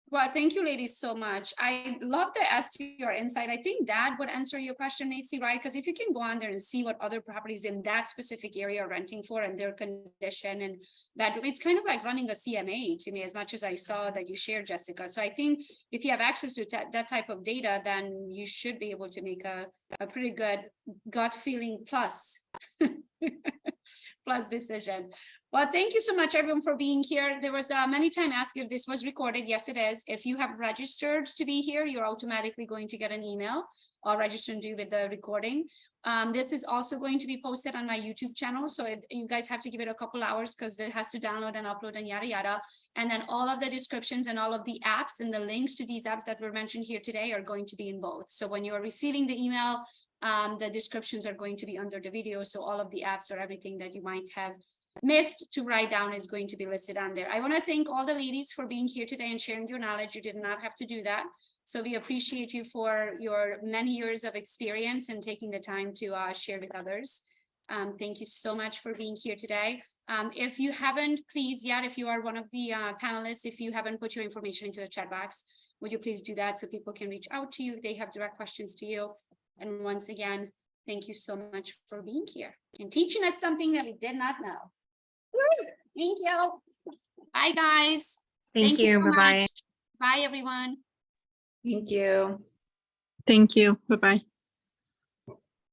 Well, thank you, ladies, so much. I love the STR Insight. I think that would answer your question, Nancy, right? Because if you can go on there and see what other properties in that specific area are renting for and their condition and that, it's kind of like running a CMA to me, as much as I saw that you shared, Jessica. So I think if you have access to that type of data, then you should be able to make a pretty good gut feeling plus decision. Well, thank you so much, everyone, for being here. There was many times asked if this was recorded. Yes, it is. If you have registered to be here, you're automatically going to get an email or register and do with the recording. This is also going to be posted on my YouTube channel. So you guys have to give it a couple hours because it has to download and upload and yada, yada. And then all of the descriptions and all of the apps and the links to these apps that were mentioned here today are going to be in both. So when you're receiving the email, the descriptions are going to be under the video. So all of the apps or everything that you might have missed to write down is going to be listed on there. I want to thank all the ladies for being here today and sharing your knowledge. You did not have to do that. So we appreciate you for your many years of experience and taking the time to share with others. Thank you so much for being here today. If you haven't, please yet, if you are one of the panelists, if you haven't put your information into the chat box, would you please do that so people can reach out to you if they have direct questions to you? And once again, thank you so much for being here and teaching us something that we did not know. Woo! Thank you. Bye, guys. Thank you. so much. Bye-bye. Bye, everyone. Thank you. Thank you. Bye-bye.